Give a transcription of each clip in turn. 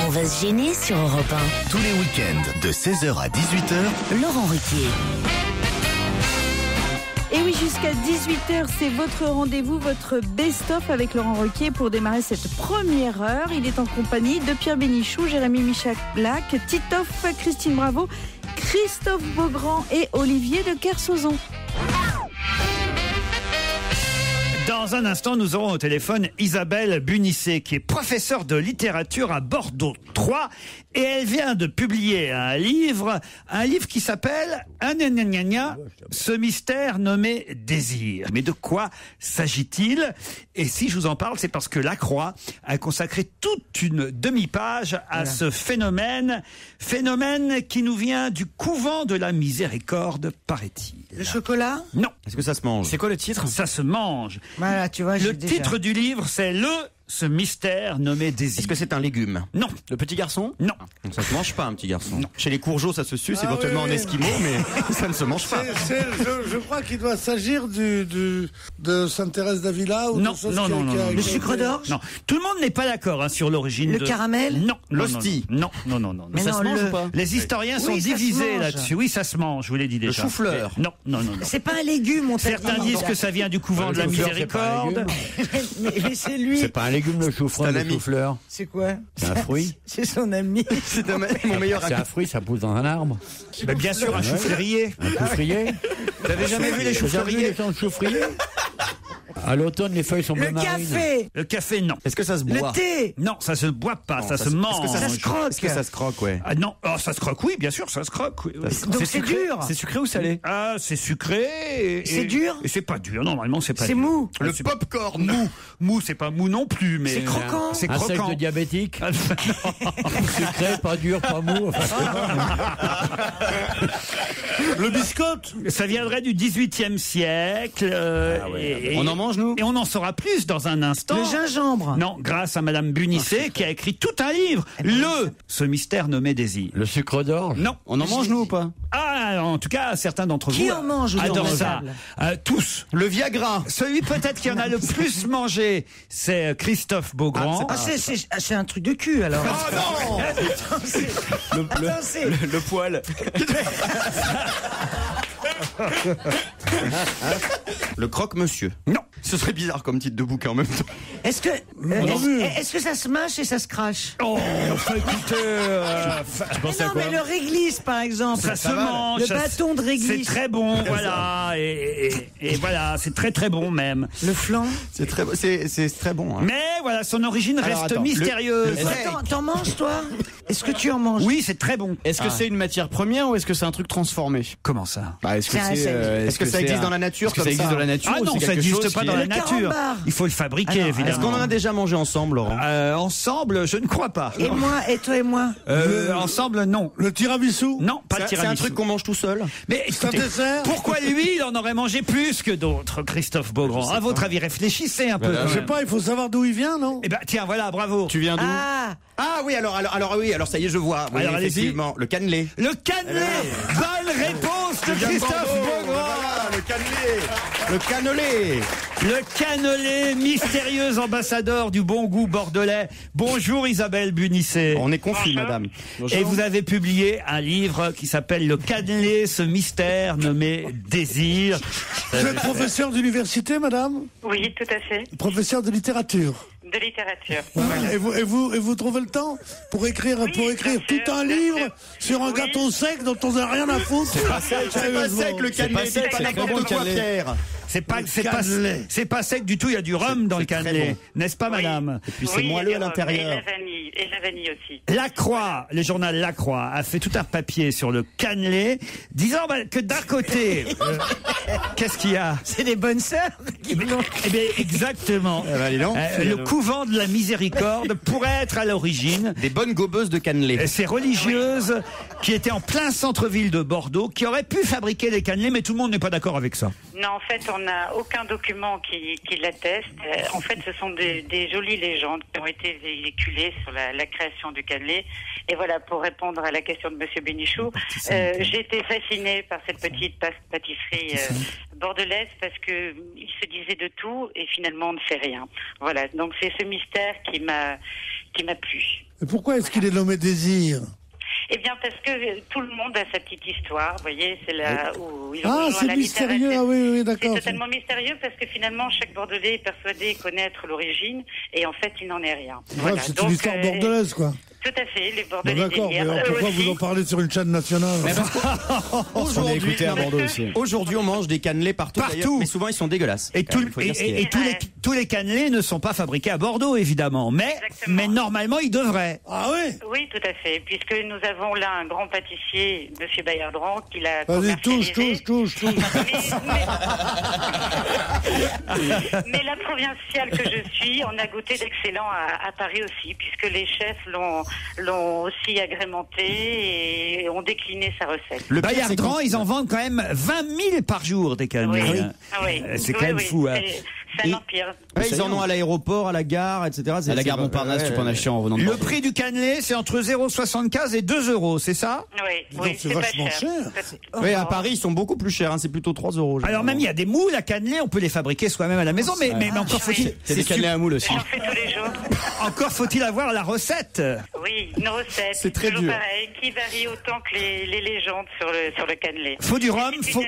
On va se gêner sur Europe 1. Tous les week-ends de 16h à 18h, Laurent Ruquier. Et oui, jusqu'à 18h, c'est votre rendez-vous, votre best-of avec Laurent Ruquier pour démarrer cette première heure. Il est en compagnie de Pierre Bénichou, Jérémy Michalak, Titoff, Christine Bravo, Christophe Beaugrand et Olivier de Kersauzon. Dans un instant, nous aurons au téléphone Isabelle Bunisset, qui est professeure de littérature à Bordeaux 3, et elle vient de publier un livre qui s'appelle Ce mystère nommé désir. Mais de quoi s'agit-il? Et si je vous en parle, c'est parce que La Croix a consacré toute une demi-page à ce phénomène qui nous vient du couvent de la Miséricorde, paraît-il. Le chocolat? Non. Est-ce que ça se mange? C'est quoi le titre? Ça se mange. Voilà, tu vois, Le titre du livre, c'est Ce mystère nommé désir. Est-ce que c'est un légume? Non. Le petit garçon? Non. Donc ça se mange pas, un petit garçon. Non. Chez les courgeaux, ça se suce, éventuellement en esquimau, mais ça ne se mange pas. Je crois qu'il doit s'agir de Sainte Thérèse d'Avila ou Non, de chose non, qui a- non, qui a- non, qui a- Le sucre d'orge? Non. Tout le monde n'est pas d'accord sur l'origine Le caramel? Non. L'hostie? Non. Non. Mais Ça non, se mange ou pas? Les historiens sont Oui, ça se divisés mange. là-dessus. Oui, ça se mange, je vous l'ai dit déjà. chou-fleur? Non. C'est pas un légume, on t'a Certains dit. disent que ça vient du couvent de la Miséricorde. Mais c'est lui. C'est pas un légume le chou-fleur, le chou-fleur. C'est quoi? C'est un fruit. C'est son ami. C'est mon meilleur C'est ami. un fruit, ça pousse dans un arbre. Mais bien sûr, un chou-flérier. Un chou-frier. Vous avez jamais vu les Vous avez vu chou-flériers? les champs de chou-frier? À l'automne, les feuilles sont Le bleu marine. café. Le café, non. Est-ce que ça se boit? Le thé. Non, ça se boit pas, ça se Est-ce mange. que Ça se croque. Est-ce que ça se croque, ouais? Ah non, ça se croque, oui, bien sûr, ça se croque. Oui. Donc c'est dur. C'est sucré ou salé? Ah, c'est sucré. C'est dur? Et c'est pas dur, normalement, c'est pas C'est dur. mou. Le C'est pop-corn. Mou, c'est pas mou non plus, mais. C'est croquant. C'est Un sec croquant. de diabétique. Ah, Sucré, pas dur, pas mou. Le biscotte. Ça viendrait du XVIIIe siècle. On en mange, nous? Et on en saura plus dans un instant. Le gingembre. Non, grâce à Madame Bunisset, qui a écrit tout un livre. Ce mystère nommé désir. Le sucre d'orge. Non. On en mange, nous, ou pas? Ah, en tout cas, certains d'entre vous. Qui en mange autour adorent de la ça. table Tous. Le Viagra. Celui peut-être qui en a le plus mangé, c'est Christophe Beaugrand. Ah, c'est un truc de cul alors. Oh non! Attends, c'est. Le poil. Le croque-monsieur. Non. Ce serait bizarre comme titre de bouquin en même temps. Est-ce que ça se mâche et ça se crache? Oh, écoutez, Mais non, mais le réglisse par exemple. ça se mange. Le ça bâton de réglisse. C'est très bon, voilà. Et voilà, c'est très très bon même. Le flan. C'est très bon. Hein. Mais voilà, son origine Alors, reste attends, mystérieuse. T'en manges toi? Est-ce que tu en manges? Oui, c'est très bon. Est-ce que c'est une matière première ou est-ce que c'est un truc transformé? Comment ça? Est-ce que C'est un c'est, sec. Est-ce que ça existe dans la nature Est-ce que ça comme existe ça dans la nature Ah ou non, c'est ça quelque n'existe chose pas qui dans est- la Le nature. carambar. Il faut le fabriquer, Ah non, évidemment. Est-ce qu'on en a déjà mangé ensemble, Laurent? Ensemble, je ne crois pas. Et moi, et toi et moi? Ensemble, non. Le tiramisu. Non, pas de C'est un tiramisu. truc qu'on mange tout seul? Mais C'est un écoutez, dessert. pourquoi lui, il en aurait mangé plus que d'autres, Christophe Beaugrand? À votre avis, réfléchissez un peu. Je sais pas, il faut savoir d'où il vient, non? Eh ben, tiens, voilà, bravo. Tu viens d'où? Ah, Oui, alors ça y est, je vois. Oui, Alors, allez-y. effectivement, le cannelé. Le cannelé. Bonne réponse de Christophe Beaugrand. Le cannelé. Le cannelé. Le cannelé, mystérieux ambassadeur du bon goût bordelais. Bonjour Isabelle Bunisset. On est confus, madame. Et vous avez publié un livre qui s'appelle Le cannelé, ce mystère nommé désir. Vous êtes professeur d'université, madame? Oui, tout à fait. Professeur de littérature. De littérature. Et vous trouvez le temps pour écrire Oui, bien tout sûr, un bien livre sûr. sur un Oui. gâteau sec dont on n'a rien à foutre? C'est pas sec, le cannelé. sec, C'est pas c'est très bon, n'importe le quoi, cannelé. Pierre. C'est pas cannelé. c'est pas sec du tout, il y a du rhum dans le c'est très cannelé. bon. N'est-ce pas madame? Et puis c'est moelleux à l'intérieur. Et la vanille aussi. La Croix, le journal La Croix, a fait tout un papier sur le cannelé, disant que d'un côté, qu'est-ce qu'il y a? c'est des bonnes sœurs. Eh bien, exactement. dis donc. Le couvent de la Miséricorde pourrait être à l'origine. Des bonnes gobeuses de cannelé. Ces religieuses qui étaient en plein centre-ville de Bordeaux, qui auraient pu fabriquer les cannelés, mais tout le monde n'est pas d'accord avec ça. Non, en fait, on n'a aucun document qui l'atteste. En fait, ce sont des jolies légendes qui ont été véhiculées sur la création du cannelé. Et voilà, pour répondre à la question de Monsieur Bénichou, j'ai été fascinée par cette petite pâtisserie bordelaise parce que il se disait de tout et finalement on ne sait rien. Voilà, donc c'est ce mystère qui m'a plu. Et pourquoi est-ce qu'il est nommé Désir? Eh bien, parce que tout le monde a sa petite histoire, vous voyez, c'est là où ils ont Ah, rejoint c'est la mystérieux, littérature. ah oui, C'est d'accord. totalement mystérieux parce que finalement, chaque Bordelais est persuadé connaître l'origine et en fait, il n'en est rien. Bref, c'est une histoire bordelaise, quoi. Tout à fait, les Bon, Bordelais d'accord, mais d'hier. alors pourquoi vous en parlez sur une chaîne nationale? Aujourd'hui, à Bordeaux aussi. Aujourd'hui, on mange des cannelés partout, Partout. d'ailleurs, mais souvent ils sont dégueulasses. Et, Il faut dire ce qui est. tous les cannelés ne sont pas fabriqués à Bordeaux, évidemment. Exactement. Mais normalement, ils devraient. Ah oui? Oui, tout à fait, puisque nous avons là un grand pâtissier, Monsieur Bayardran, qui l'a Vas-y, touche. Mais la provinciale que je suis, on a goûté d'excellent à Paris aussi, puisque les chefs l'ont aussi agrémenté et ont décliné sa recette. Le Bayardran, ils en vendent quand même 20 000 par jour des cannelés. Oui. hein. Ah oui. C'est quand même fou. Hein. C'est un empire. Ouais, ils en ont à l'aéroport, à la gare, etc. À la gare Montparnasse, tu peux en acheter en revenant de Le Bordeaux. prix du cannelé, c'est entre 0,75 et 2 euros, c'est ça? Oui, c'est c'est pas vachement cher. Oui, à Paris, ils sont beaucoup plus chers, hein, c'est plutôt 3 euros. Alors même, il y a des moules à cannelé, on peut les fabriquer soi-même à la maison, mais encore faut-il... C'est des cannelés à moule aussi. J'en fais tous les jours. Encore faut-il avoir la recette. Oui, une recette. C'est très toujours dur. pareil, qui varie autant que les légendes sur le cannelé. Faut du rhum, faut...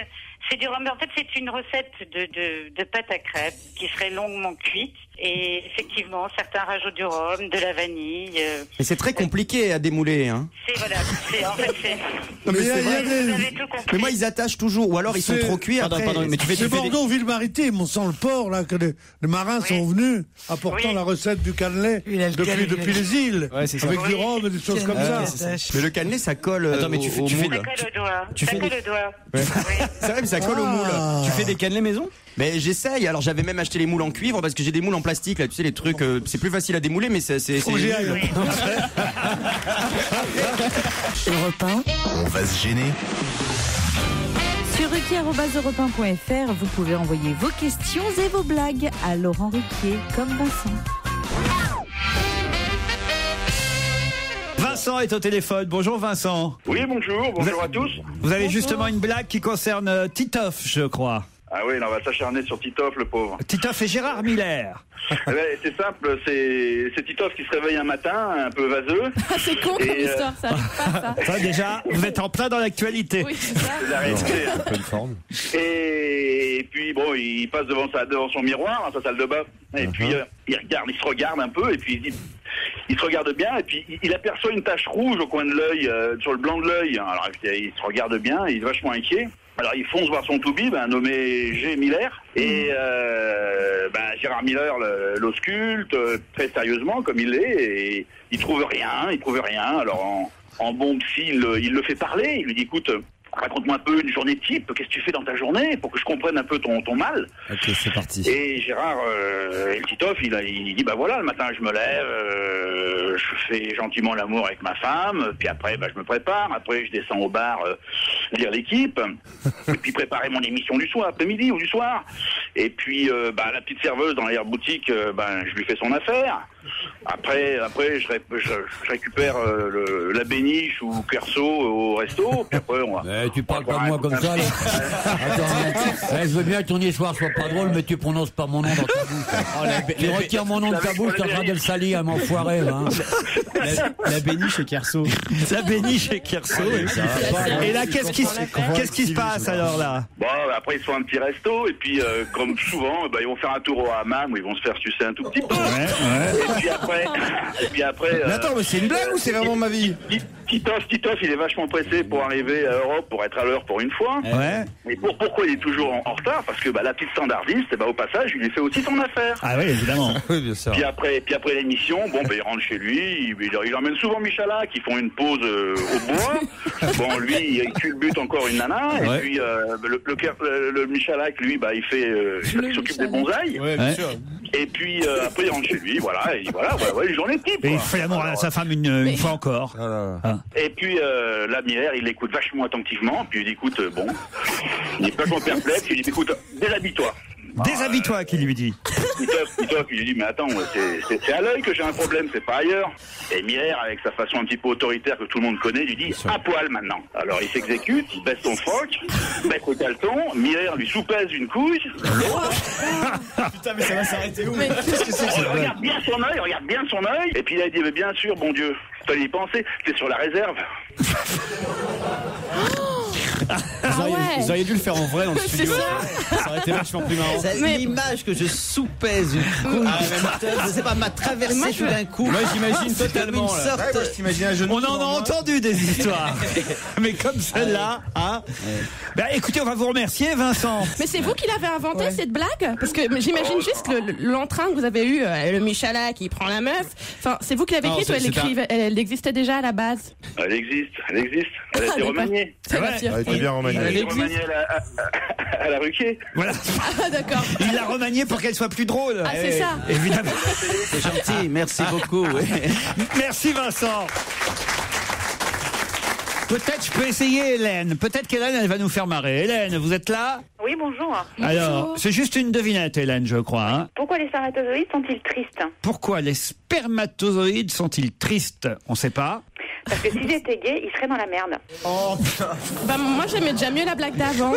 C'est du rhum. En fait, c'est une recette de pâte à crêpes qui serait longuement cuite. Et effectivement, certains rajoutent du rhum, de la vanille. Et c'est très compliqué à démouler, hein. En fait, c'est. Non, mais Mais il y a c'est vrai. Vous avez tout compris. Mais moi, ils attachent toujours, ou alors ils sont C'est- trop cuits. Après, mais tu fais C'est des- Bordeaux, Ville-Maritime, on sent le port, là, que les marins sont venus, apportant Oui. la recette du cannelé depuis les îles. Ouais, c'est ça. Avec du rhum et des choses comme ça. Mais le cannelé, ça colle Attends, mais au tu fais moule. Ça colle au doigt. tu Ça fais colle des- au doigt. Ouais. Oui. C'est vrai, mais ça colle au moule. Ah. Tu fais des cannelés maison? Mais j'essaye. Alors j'avais même acheté les moules en cuivre parce que j'ai des moules en plastique là. Tu sais les trucs, c'est plus facile à démouler, mais c'est. Faut que j'y aille. Oui. Europe 1, On va se gêner. Sur ruquier@europe1.fr, vous pouvez envoyer vos questions et vos blagues à Laurent Ruquier, comme Vincent. Vincent est au téléphone. Bonjour Vincent. Oui, bonjour à tous. Vous avez justement une blague qui concerne Titoff, je crois. Ah oui, on va s'acharner sur Titoff, le pauvre. Titoff et Gérard Miller. Eh ben, c'est simple, c'est Titoff qui se réveille un matin, un peu vaseux. Ah, c'est con comme Et, histoire, ça arrive pas, ça. Ça déjà, vous êtes en plein dans l'actualité. Oui, c'est ça. C'est la réalité, hein. Bonne forme. Et puis bon, il passe devant son miroir, dans sa salle de bain. Et puis il se regarde un peu, et puis il se regarde bien, et puis il aperçoit une tache rouge au coin de l'œil, sur le blanc de l'œil. Alors il se regarde bien, il est vachement inquiet. Alors il fonce voir son toubib, nommé G. Miller, et Gérard Miller l'ausculte très sérieusement comme il est, et il trouve rien. Alors en bon psy, il le fait parler, il lui dit écoute, raconte-moi un peu une journée type, qu'est-ce que tu fais dans ta journée pour que je comprenne un peu ton mal. Ok, c'est parti. Et Gérard, le Titoff, il dit bah voilà, le matin je me lève, je fais gentiment l'amour avec ma femme, puis après je me prépare, après je descends au bar lire l'équipe, et puis préparer mon émission du soir, après-midi ou du soir. Et puis la petite serveuse dans l'air-boutique, je lui fais son affaire. Après je récupère la béniche ou Kerso au resto, puis après on va... Tu parles pas de moi comme ça, là. Attends, je veux bien que ton histoire soit pas drôle, mais tu prononces pas mon nom dans ta bouche. Tu retires mon nom de ta bouche, t'es en train de le salir, m'enfoiré, hein. La béniche et Kerso. La béniche et Kerso. Et là, qu'est-ce qui se passe alors là? Bon, après ils se font un petit resto, et puis comme souvent, ils vont faire un tour au hammam où ils vont se faire sucer un tout petit peu. Et puis après. Mais attends, mais c'est une blague ou c'est vraiment ma vie? Titoff, il est vachement pressé pour arriver à Europe, pour être à l'heure pour une fois. Ouais. Mais pourquoi il est toujours en retard? Parce que la petite standardiste, au passage, il lui fait aussi son affaire. Ah oui, évidemment. Oui, bien sûr. Puis après l'émission, il rentre chez lui, il emmène souvent Michalak, qui font une pause au bois. Bon, lui, il culbute encore une nana, Ouais. et puis le Michalak, lui, il s'occupe des bonsaïs. Ouais, bien sûr. Et puis après, il rentre chez lui, voilà, une journée type. Et il quoi. fait l'amour à sa femme une fois encore. Et puis la Miller, il l'écoute vachement attentivement, puis il dit écoute, il est vachement perplexe, il dit écoute, déshabille-toi. Déshabille-toi, qui lui dit. Titoff, il lui dit, mais attends, c'est à l'œil que j'ai un problème, c'est pas ailleurs. Et Miller, avec sa façon un petit peu autoritaire que tout le monde connaît, lui dit, à poil maintenant. Alors il s'exécute, il baisse son froc, baisse le caleçon, Miller lui soupèse une couille. Putain, mais ça va s'arrêter où? Qu'est-ce que c'est que ça? Regarde bien son œil, et puis là il dit, mais bien sûr, bon Dieu, fallait y penser, t'es sur la réserve. Vous auriez dû le faire en vrai dans le studio. Ça aurait été vachement plus marrant. L'image que je soupèse une couille, je sais pas, m'a traversé tout d'un coup. Moi j'imagine totalement. Une sorte... On en a entendu des histoires. Mais comme celle-là, hein. Ben, écoutez, on va vous remercier, Vincent. Mais c'est vous qui l'avez inventé cette blague? Parce que j'imagine juste l'entrain que vous avez eu, le Michala qui prend la meuf. Enfin, c'est vous qui l'avez écrite ou elle existait déjà à la base? Elle existe. Elle a été remaniée. Ça va bien. Elle a été remaniée à la Ruquier. Voilà. Ah, d'accord. Il l'a remaniée pour qu'elle soit plus drôle. Ah, c'est ça. Évidemment. C'est gentil, merci beaucoup. Merci, Vincent. Peut-être je peux essayer Hélène. Peut-être qu'Hélène, elle va nous faire marrer. Hélène, vous êtes là? Oui, bonjour. Alors, c'est juste une devinette, Hélène, je crois. Hein. Pourquoi les spermatozoïdes sont-ils tristes? Pourquoi les spermatozoïdes sont-ils tristes? On sait pas. Parce que s'ils étaient gays, ils seraient dans la merde. Oh. Bah, moi, j'aimais déjà mieux la blague d'avant.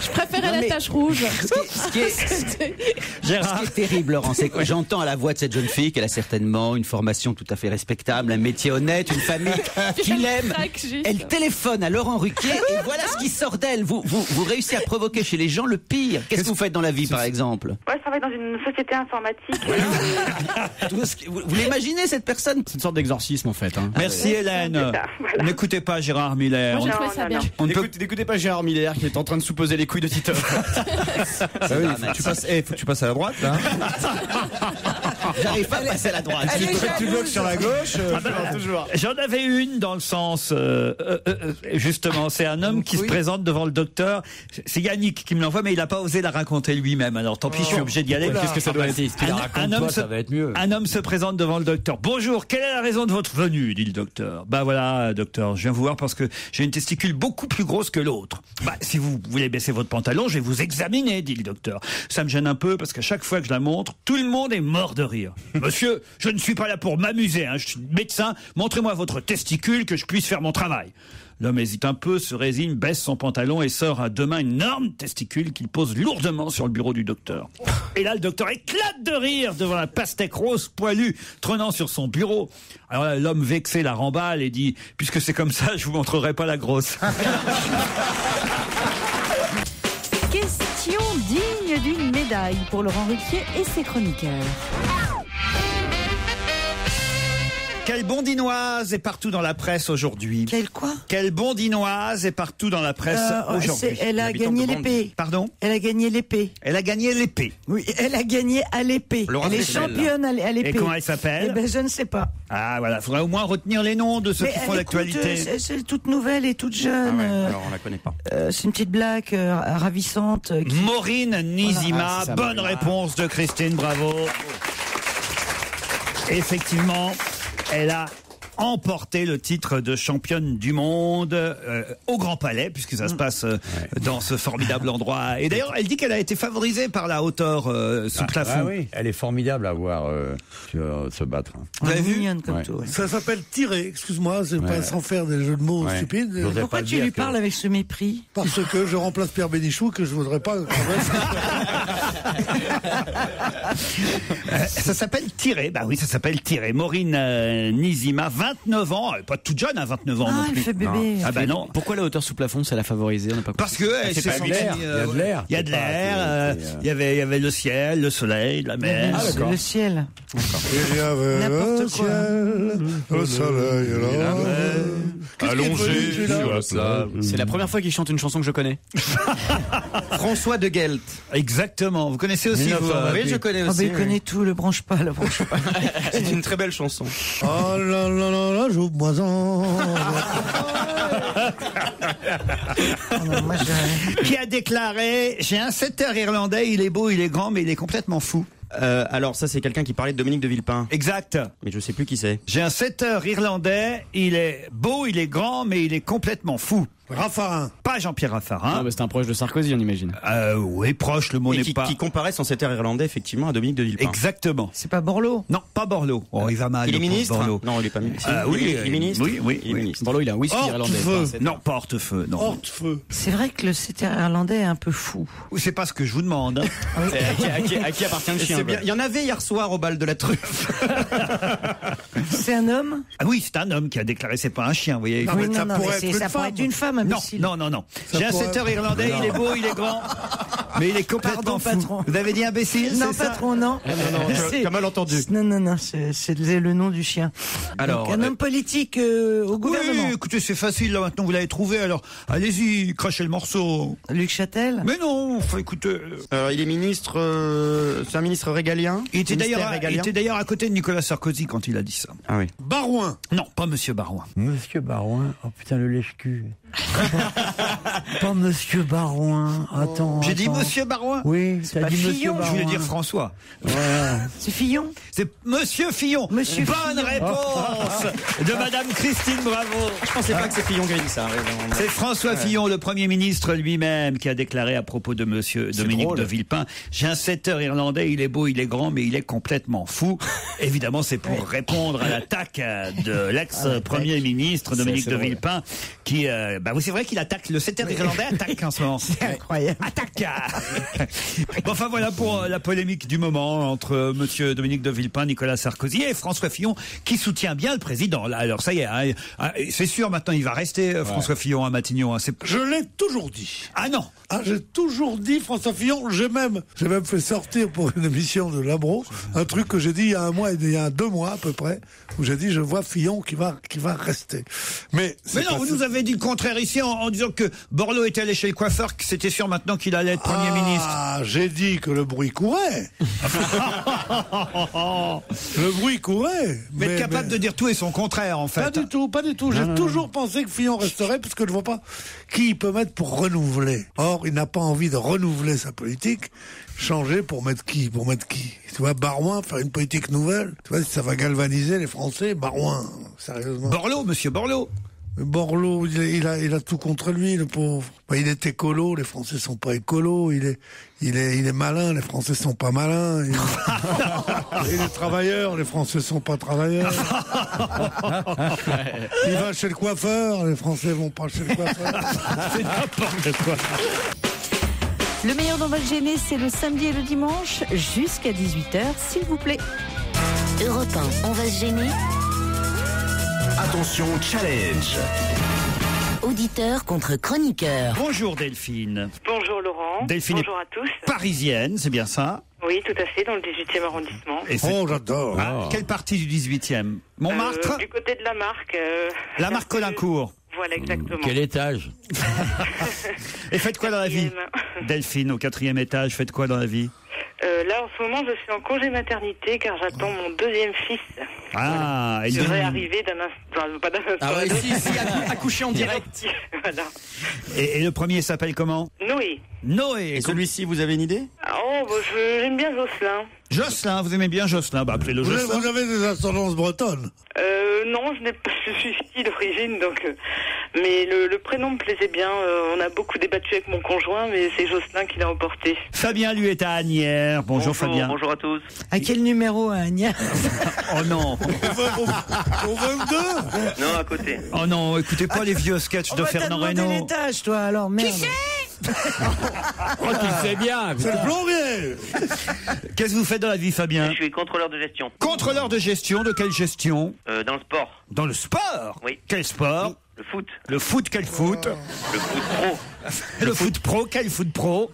Je préférais la tache rouge. Ce qui est terrible, Laurent, c'est que j'entends à la voix de cette jeune fille qu'elle a certainement une formation tout à fait respectable, un métier honnête, une famille qu'il aime. Elle téléphone à Laurent Ruquier et voilà ce qui sort d'elle. Vous réussissez à provoquer chez les gens le pire. Qu'est-ce que vous faites dans la vie, par exemple? Ouais, je travaille dans une société informatique. Vous l'imaginez, cette personne? C'est une sorte d'exorcisme, en fait. Hein. Merci, Hélène. Voilà. N'écoutez pas Gérard Miller. Moi, j'ai trouvé ça bien. N'écoutez pas Gérard Miller qui est en train de souposer les couilles de Titoff. Faut que tu passes à la droite, là. J'arrive pas à passer à la droite. Tu bloques sur la gauche. Toujours. J'en avais une dans le sens, justement, c'est un homme qui se présente devant le docteur. C'est Yannick qui me l'envoie, mais il n'a pas osé la raconter lui-même. Alors tant pis, je suis obligé d'y aller. Qu'est-ce que ça doit être? Un homme se présente devant le docteur. Bonjour, quelle est la raison de votre venue, dit le docteur. Bah voilà, docteur, je viens vous voir parce que j'ai une testicule beaucoup plus grosse que l'autre. Bah si vous voulez baisser votre pantalon, je vais vous examiner, dit le docteur. Ça me gêne un peu parce qu'à chaque fois que je la montre, tout le monde est mort de rire. Monsieur, je ne suis pas là pour m'amuser, hein. Je suis médecin, montrez-moi votre testicule que je puisse faire mon travail. L'homme hésite un peu, se résigne, baisse son pantalon et sort à deux mains une énorme testicule qu'il pose lourdement sur le bureau du docteur. Et là, le docteur éclate de rire devant la pastèque rose poilue trônant sur son bureau. Alors là, l'homme vexé la remballe et dit « Puisque c'est comme ça, je vous montrerai pas la grosse. » Question digne d'une médaille pour Laurent Ruquier et ses chroniqueurs. Quelle bondinoise est partout dans la presse aujourd'hui? Quelle quoi? Quelle bondinoise est partout dans la presse aujourd'hui? Elle a gagné l'épée. Pardon? Elle a gagné l'épée. Elle a gagné l'épée. Oui, elle a gagné à l'épée. Elle est championne à l'épée. Et comment elle s'appelle? Eh ben, je ne sais pas. Ah voilà, faudrait au moins retenir les noms de ceux qui font l'actualité. C'est toute nouvelle et toute jeune. Alors on la connaît pas. C'est une petite blague ravissante. Maureen Nizima, Voilà. bonne réponse de Christine, bravo. Effectivement, elle a emporté le titre de championne du monde au Grand Palais, puisque ça se passe dans ce formidable endroit. Et d'ailleurs, elle dit qu'elle a été favorisée par la hauteur sous plafond. Ah oui, elle est formidable à voir se battre. Vous avez vu? Comme tout, ouais. Ça s'appelle tirer, excuse-moi, c'est pas sans faire des jeux de mots stupides. Pourquoi tu lui parles avec ce mépris? Parce que je remplace Pierre Bénichou, que je voudrais pas. Ça s'appelle tirer, bah oui, ça s'appelle tirer. Maureen Nizima, 29 ans, elle est pas toute jeune à 29 ans non plus. Elle fait bébé. Ah bah non. Pourquoi la hauteur sous plafond, ça l'a favorisé? Parce que elle s'est Il y a de l'air. Il y a de l'air. Il y avait le ciel, le soleil, la mer. Le ciel. Il y avait N'importe le quoi. ciel, le soleil et la mer. Allongé sur la sable. C'est la première fois qu'il chante une chanson que je connais. François de Gelt. Exactement. Vous connaissez aussi vous, Oui, je connais aussi. Il connaît tout, le branche pas. C'est une très belle chanson. Oh là là là là, joue-moi-en. qui a déclaré « J'ai un setteur irlandais, il est beau, il est grand, mais il est complètement fou. » Alors ça c'est quelqu'un qui parlait de Dominique de Villepin. Exact. Mais je sais plus qui c'est. J'ai un setteur irlandais, il est beau, il est grand, mais il est complètement fou. Raffarin. Pas Jean-Pierre Raffarin. Ah, bah, c'est un proche de Sarkozy, on imagine. Oui, proche, le mot n'est pas... Qui comparait son secrétaire irlandais, effectivement, à Dominique de Villepin. Exactement. C'est pas Borloo? Non, pas Borloo. Oh, il va mal. Il est le pauvre ministre Borloo. Non, il est pas ministre. Oui, il est ministre. Oui. Il est ministre. Borloo, il a un whisky irlandais. Non, pas Hortefeux, non. Hortefeux. C'est vrai que le secrétaire irlandais est un peu fou. C'est pas ce que je vous demande. Hein. À qui appartient le chien? C'est bien. Il y en avait hier soir au bal de la truffe. C'est un homme? Ah oui, c'est un homme qui a déclaré, c'est pas un chien, vous voyez. Non, mais ça pourrait être une femme. Non. J'ai un secrétaire irlandais, il est beau, il est grand, mais il est complètement fou. Patron. Vous avez dit imbécile? Non, c'est ça patron, non. T'as mal entendu. Non, c'est le nom du chien. Alors, donc, un homme politique au gouvernement. Oui, écoutez, c'est facile, là, maintenant, vous l'avez trouvé, alors, allez-y, crachez le morceau. Luc Châtel? Mais non, enfin, écoutez... il est ministre, c'est un ministre régalien. Il était d'ailleurs à côté de Nicolas Sarkozy quand il a dit ça. Ah oui. Barouin. Non, pas Monsieur Barouin. Monsieur Barouin. Oh putain, le lèche-cul. Pas Monsieur Barouin. Attends. J'ai dit Monsieur Barouin? Oui, c'est t'as pas dit Monsieur Fillon. Barouin. Je voulais dire François. Voilà. C'est Fillon? C'est Monsieur Fillon. Bonne réponse de Madame Christine Bravo. Je pensais pas que c'est Fillon qui avait dit ça. C'est François Fillon, le Premier ministre lui-même, qui a déclaré à propos de Monsieur Dominique de Villepin: j'ai un secrétaire irlandais, il est beau, il est grand, mais il est complètement fou. Évidemment, c'est pour répondre à l'attaque de l'ex-Premier ministre Dominique de Villepin, qui, oui, c'est vrai qu'il attaque, le secrétaire irlandais attaque en ce moment. C'est incroyable. Attaque. Bon, enfin voilà pour la polémique du moment entre Monsieur Dominique de Villepin, Nicolas Sarkozy et François Fillon, qui soutient bien le président. Là, alors ça y est, hein, c'est sûr maintenant il va rester François Fillon à Matignon. Hein, je l'ai toujours dit. Ah non. Ah, j'ai toujours dit François Fillon. J'ai même fait sortir pour une émission de Labro un truc que j'ai dit il y a un mois, il y a 2 mois à peu près, où j'ai dit je vois Fillon qui va rester. Mais non, vous nous avez dit le contraire ici en disant que Borloo était allé chez le coiffeur, que c'était sûr maintenant qu'il allait être Premier ministre. Ah, j'ai dit que le bruit courait. Le bruit courait. Mais capable de dire tout et son contraire, en fait. Pas du tout. J'ai toujours pensé que Fillon resterait, parce que je ne vois pas qui il peut mettre pour renouveler. Or, il n'a pas envie de renouveler sa politique. Changer pour mettre qui? Tu vois, Barouin, faire une politique nouvelle. Tu vois, si ça va galvaniser les Français, Barouin, sérieusement. Borloo, Monsieur Borloo. Borloo, il a tout contre lui, le pauvre. Il est écolo, les Français sont pas écolos. Il est malin, les Français sont pas malins. Il est travailleur, les Français sont pas travailleurs. Il va chez le coiffeur, les Français vont pas chez le coiffeur. C'est n'importe quoi. Le meilleur dans votre gêner, c'est le samedi et le dimanche, jusqu'à 18h, s'il vous plaît. Europe 1, on va se gêner. Attention, challenge. Auditeur contre chroniqueur. Bonjour Delphine. Bonjour Laurent. Delphine bonjour à tous. Parisienne, c'est bien ça? Oui, tout à fait, dans le 18e arrondissement. J'adore. Quelle partie du 18e? Montmartre? Du côté de la Marque. La Marque Colincourt. Voilà, exactement. Quel étage? Et faites quoi dans la vie? Delphine, au 4e étage, faites quoi dans la vie? Là, en ce moment, je suis en congé maternité car j'attends mon 2e fils. Ah, il devrait arriver d'un instant. Pas d'un instant. Ah ouais, si, accouché en direct. Voilà. Et le premier s'appelle comment? Noé. Et celui-ci, vous avez une idée? J'aime bien Jocelyn. Jocelyn, vous aimez bien Jocelyn? Appelez-le Jocelyn. Vous avez des ascendances bretonnes? Non, je suis fille d'origine, donc. Mais le prénom me plaisait bien. On a beaucoup débattu avec mon conjoint, mais c'est Jocelyn qui l'a emporté. Fabien, lui, est à Asnières. Bonjour Fabien. Bonjour à tous. À quel numéro à Asnières? Oh non. Au 22? Non, à côté. Oh non, écoutez pas les vieux sketchs de Fernand Reynaud. T'as demandé l'étage, toi, alors, merde. Oh, tu le sais bien. C'est le plombier. Qu'est-ce que vous faites dans la vie, Fabien? Je suis contrôleur de gestion. Contrôleur de gestion, de quelle gestion? Dans le sport. Dans le sport? Oui. Quel sport? Le foot. Le foot, quel foot? Le foot pro. Le foot pro, quel foot pro?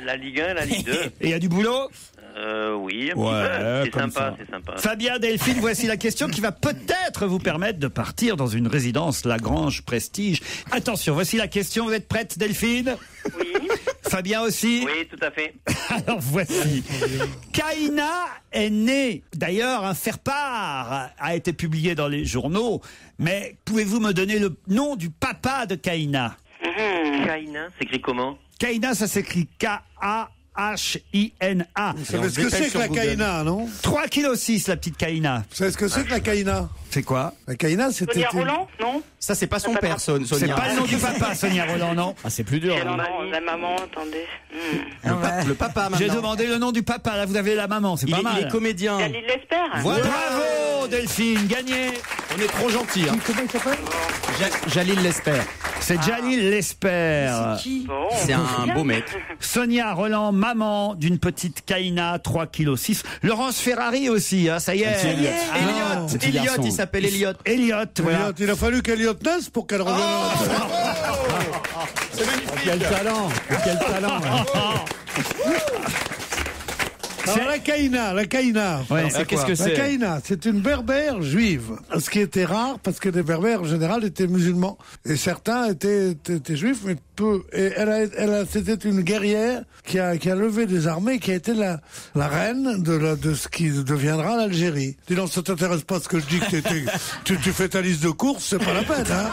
La Ligue 1, la Ligue 2. Et il y a du boulot? Oui, un ouais, petit peu. C'est sympa. Fabien, Delphine, voici la question qui va peut-être vous permettre de partir dans une résidence Lagrange Prestige. Attention, voici la question. Vous êtes prête, Delphine? Oui. Fabien aussi? Oui, tout à fait. Alors voici. Kaina est née. D'ailleurs, un faire-part a été publié dans les journaux. Mais pouvez-vous me donner le nom du papa de Kaina? Kaina, s'écrit comment? Kaina, ça s'écrit K-A-A-I-N-A. K-A-H-I-N-A. Vous savez ce que c'est que la caïna, non? 3,6 kg la petite caïna. Vous savez ce que c'est que la caïna? C'est quoi? La caïna, c'était... Sonia Roland, non? Ça, c'est pas son père, Sonia. C'est pas le nom du papa, Sonia Roland, non? Ah, c'est plus dur. Non, la maman, attendez. Le papa, maintenant. J'ai demandé le nom du papa, là vous avez la maman, c'est pas mal. Il est comédien. Jalil Lesper. Voilà. Bravo Delphine, gagné. On est trop gentils. Hein. Comment il s'appelle? Jalil Lesper. C'est Jalil Lesper. C'est qui? C'est un beau mec. Sonia Roland, maman d'une petite caïna, 3,6 kg. Laurence Ferrari aussi, hein, ça y est. Elliot, il s'appelle Elliot. Elliot, voilà. Il a fallu qu'Eliot naisse pour qu'elle revienne. C'est magnifique. Quel talent. Quel talent. Alors la caïna. Ouais, Qu'est-ce que La c'est? caïna, c'est une berbère juive. Ce qui était rare, parce que les berbères, en général, étaient musulmans. Et certains étaient juifs, mais peu. Et c'était une guerrière qui a levé des armées, qui a été la reine de ce qui deviendra l'Algérie. Dis donc, ça t'intéresse pas ce que je dis, que tu fais ta liste de courses, c'est pas la peine, hein.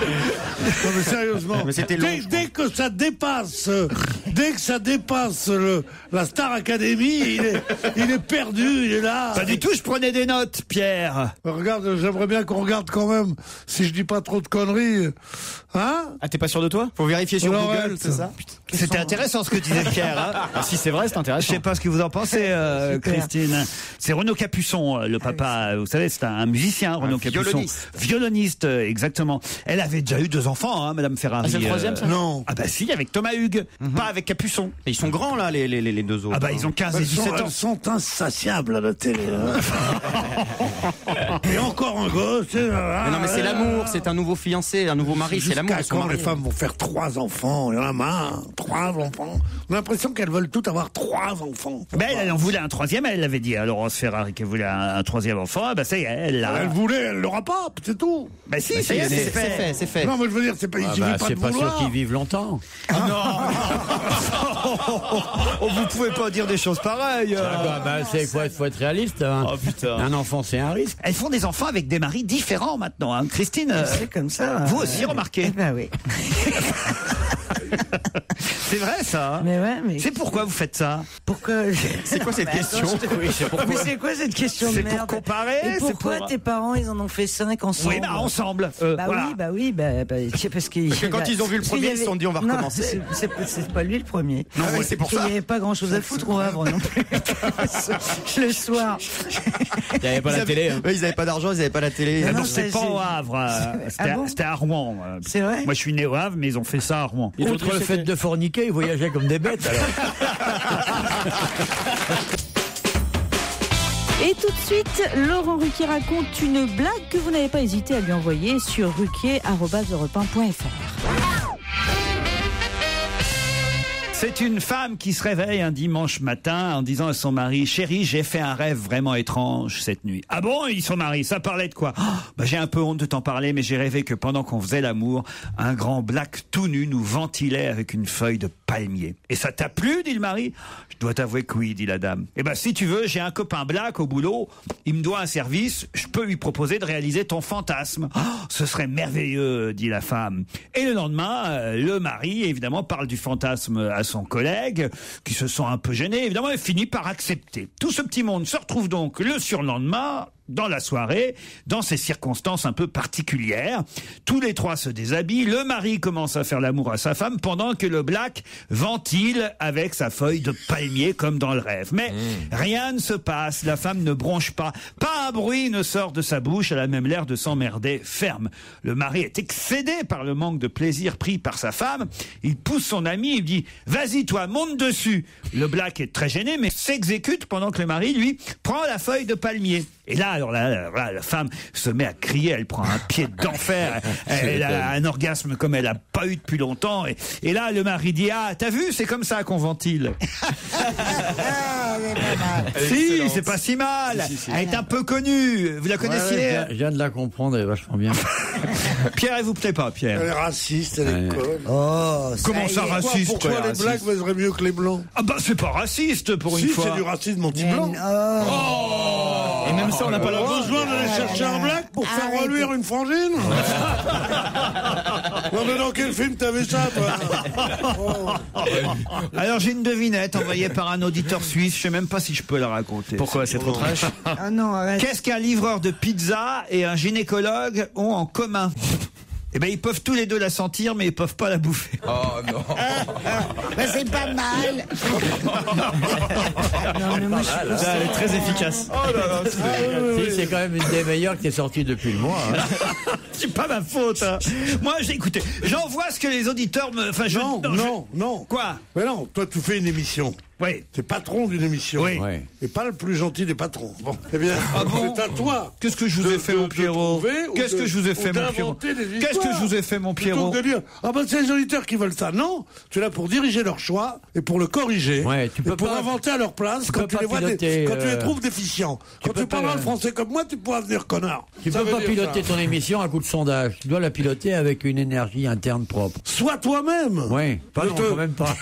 Non, mais sérieusement. Mais c'était long, dès que ça dépasse la Star Academy, il est perdu, il est là. Pas du tout, je prenais des notes, Pierre. Regarde, j'aimerais bien qu'on regarde quand même, si je dis pas trop de conneries. Hein? Ah, t'es pas sûr de toi? Faut vérifier sur Alors, Google, ouais, c'est ça? C'était intéressant ce que disait Pierre. Hein. Ah, si c'est vrai, c'est Je intéressant. sais pas ce que vous en pensez, Christine. C'est Renaud Capuçon, le papa. Vous savez, c'est un musicien, Renaud Capuçon. Violoniste, exactement. Elle avait déjà eu 2 enfants, hein, Madame Ferrari. Ah, c'est le troisième, ça? Non. Ah bah si, avec Thomas Hugues, pas avec Capuçon. Et ils sont grands, là, les 2 autres. Ah bah ils ont 15 et 17 ans. Elles sont insatiables à la télé. Hein. Et encore un gosse. Mais non, mais c'est l'amour, c'est un nouveau fiancé, un nouveau mari, c'est l'amour. Jusqu'à quand les femmes vont faire 3 enfants? Il y en a marre. 3 enfants. On a l'impression qu'elles veulent toutes avoir 3 enfants. Ben elle en voulait un 3e, elle l'avait dit à Laurence Ferrari qu'elle voulait un 3e enfant. Ben ça y est, elle l'a. Elle voulait, elle l'aura pas, c'est tout. Ben si, ça y est, c'est fait. Non, mais je veux dire, c'est pas, il suffit pas de c'est pas sûr vouloir. qu'ils vivent longtemps. Oh, vous pouvez pas dire des choses pareilles. Faut être réaliste. Hein. Oh putain. Un enfant, c'est un risque. Elles font des enfants avec des maris différents maintenant. Hein. Christine, C'est comme ça. vous aussi remarquez. Eh ben oui. C'est vrai ça. Mais ouais, mais. C'est pourquoi vous faites ça? Pourquoi? C'est quoi cette question? Mais c'est quoi cette question de C'est merde? pour comparer. Et pourquoi pour... tes parents ils en ont fait 5 ensemble? Oui, bah ensemble. Voilà. Oui, parce que quand ils ont vu le premier, ils se sont dit on va recommencer. C'est pas lui le premier. Non, oui, c'est pour ça. Il n'y avait pas grand chose à foutre au Havre non plus. Le soir. Il n'y avait pas la télé. Hein. Ils n'avaient pas d'argent, ils n'avaient pas la télé. Non, C'est pas au Havre. C'était à Rouen. C'est vrai? Moi, je suis né au Havre, mais ils ont fait ça à Rouen. Outre le fait de forniquer, ils voyageaient comme des bêtes. Alors. Et tout de suite, Laurent Ruquier raconte une blague que vous n'avez pas hésité à lui envoyer sur ruquier@europe1.fr. C'est une femme qui se réveille un dimanche matin en disant à son mari: chérie, j'ai fait un rêve vraiment étrange cette nuit. Ah bon? Il dit son mari. Ça parlait de quoi? J'ai un peu honte de t'en parler, mais j'ai rêvé que pendant qu'on faisait l'amour, un grand black tout nu nous ventilait avec une feuille de palmier. Et ça t'a plu? Dit le mari. Je dois t'avouer que oui, dit la dame. Eh ben, si tu veux, j'ai un copain black au boulot, il me doit un service, je peux lui proposer de réaliser ton fantasme. Ce serait merveilleux, dit la femme. Et le lendemain, le mari, évidemment, parle du fantasme à son collègue, qui se sent un peu gêné, évidemment, et finit par accepter. Tout ce petit monde se retrouve donc le surlendemain, dans la soirée, dans ces circonstances un peu particulières. Tous les 3 se déshabillent, le mari commence à faire l'amour à sa femme pendant que le black ventile avec sa feuille de palmier comme dans le rêve. Mais rien ne se passe, la femme ne bronche pas, pas un bruit ne sort de sa bouche, elle a même l'air de s'emmerder ferme. Le mari est excédé par le manque de plaisir pris par sa femme, il pousse son ami, il dit: vas-y toi, monte dessus. Le black est très gêné mais s'exécute pendant que le mari, lui, prend la feuille de palmier. Et là, alors là, la femme se met à crier, elle prend un pied d'enfer, elle a un orgasme comme elle a pas eu depuis longtemps. Et là, le mari dit: ah, t'as vu, c'est comme ça qu'on ventile. Si, c'est pas si mal. Si. Elle est un peu connue. Vous la connaissiez? Ouais, je viens de la comprendre, elle est vachement bien. Pierre, elle vous plaît pas, Pierre? Elle est raciste, elle est conne. Oh, comment ça, raciste? Pourquoi les blacks seraient mieux que les blancs? Ah bah, c'est pas raciste pour une fois. Si, c'est du racisme anti-blanc. Oh. Même ça, on n'a pas le droit. Besoin d'aller chercher un black pour faire reluire une frangine. Non mais dans quel film t'avais ça, toi? Alors j'ai une devinette envoyée par un auditeur suisse. Je sais même pas si je peux la raconter. Pourquoi? C'est trop trash? Ah non, arrête. Qu'est-ce qu'un livreur de pizza et un gynécologue ont en commun? Eh ben, ils peuvent tous les deux la sentir, mais ils peuvent pas la bouffer. Oh non. Ben, c'est pas mal. Non, mais moi, je Ça, elle est très efficace. Oh là là, Si, c'est quand même une des meilleures qui est sortie depuis le mois. Hein. C'est pas ma faute. Hein. Moi, écoutez, j'envoie ce que les auditeurs me. Enfin, non. Quoi? Mais non, toi, tu fais une émission. Oui. T'es patron d'une émission. Oui. Et pas le plus gentil des patrons. Bon. Eh bien, bon c'est à toi. Qu'est-ce que je vous ai fait, mon Pierrot? Qu'est-ce que je vous ai fait, mon Pierrot? Qu'est-ce que je vous ai fait, mon Pierrot? Plutôt que de dire, ah ben c'est les auditeurs qui veulent ça. Non, tu es là pour diriger leur choix et pour le corriger. Ouais, tu peux et pour pas inventer à leur place quand tu les vois, quand tu les trouves déficients. Quand tu parles le français comme moi, tu pourras venir connard. Tu peux pas piloter ton émission à coup de sondage. Tu dois la piloter avec une énergie interne propre. Sois toi-même. Oui, pas non, quand même pas.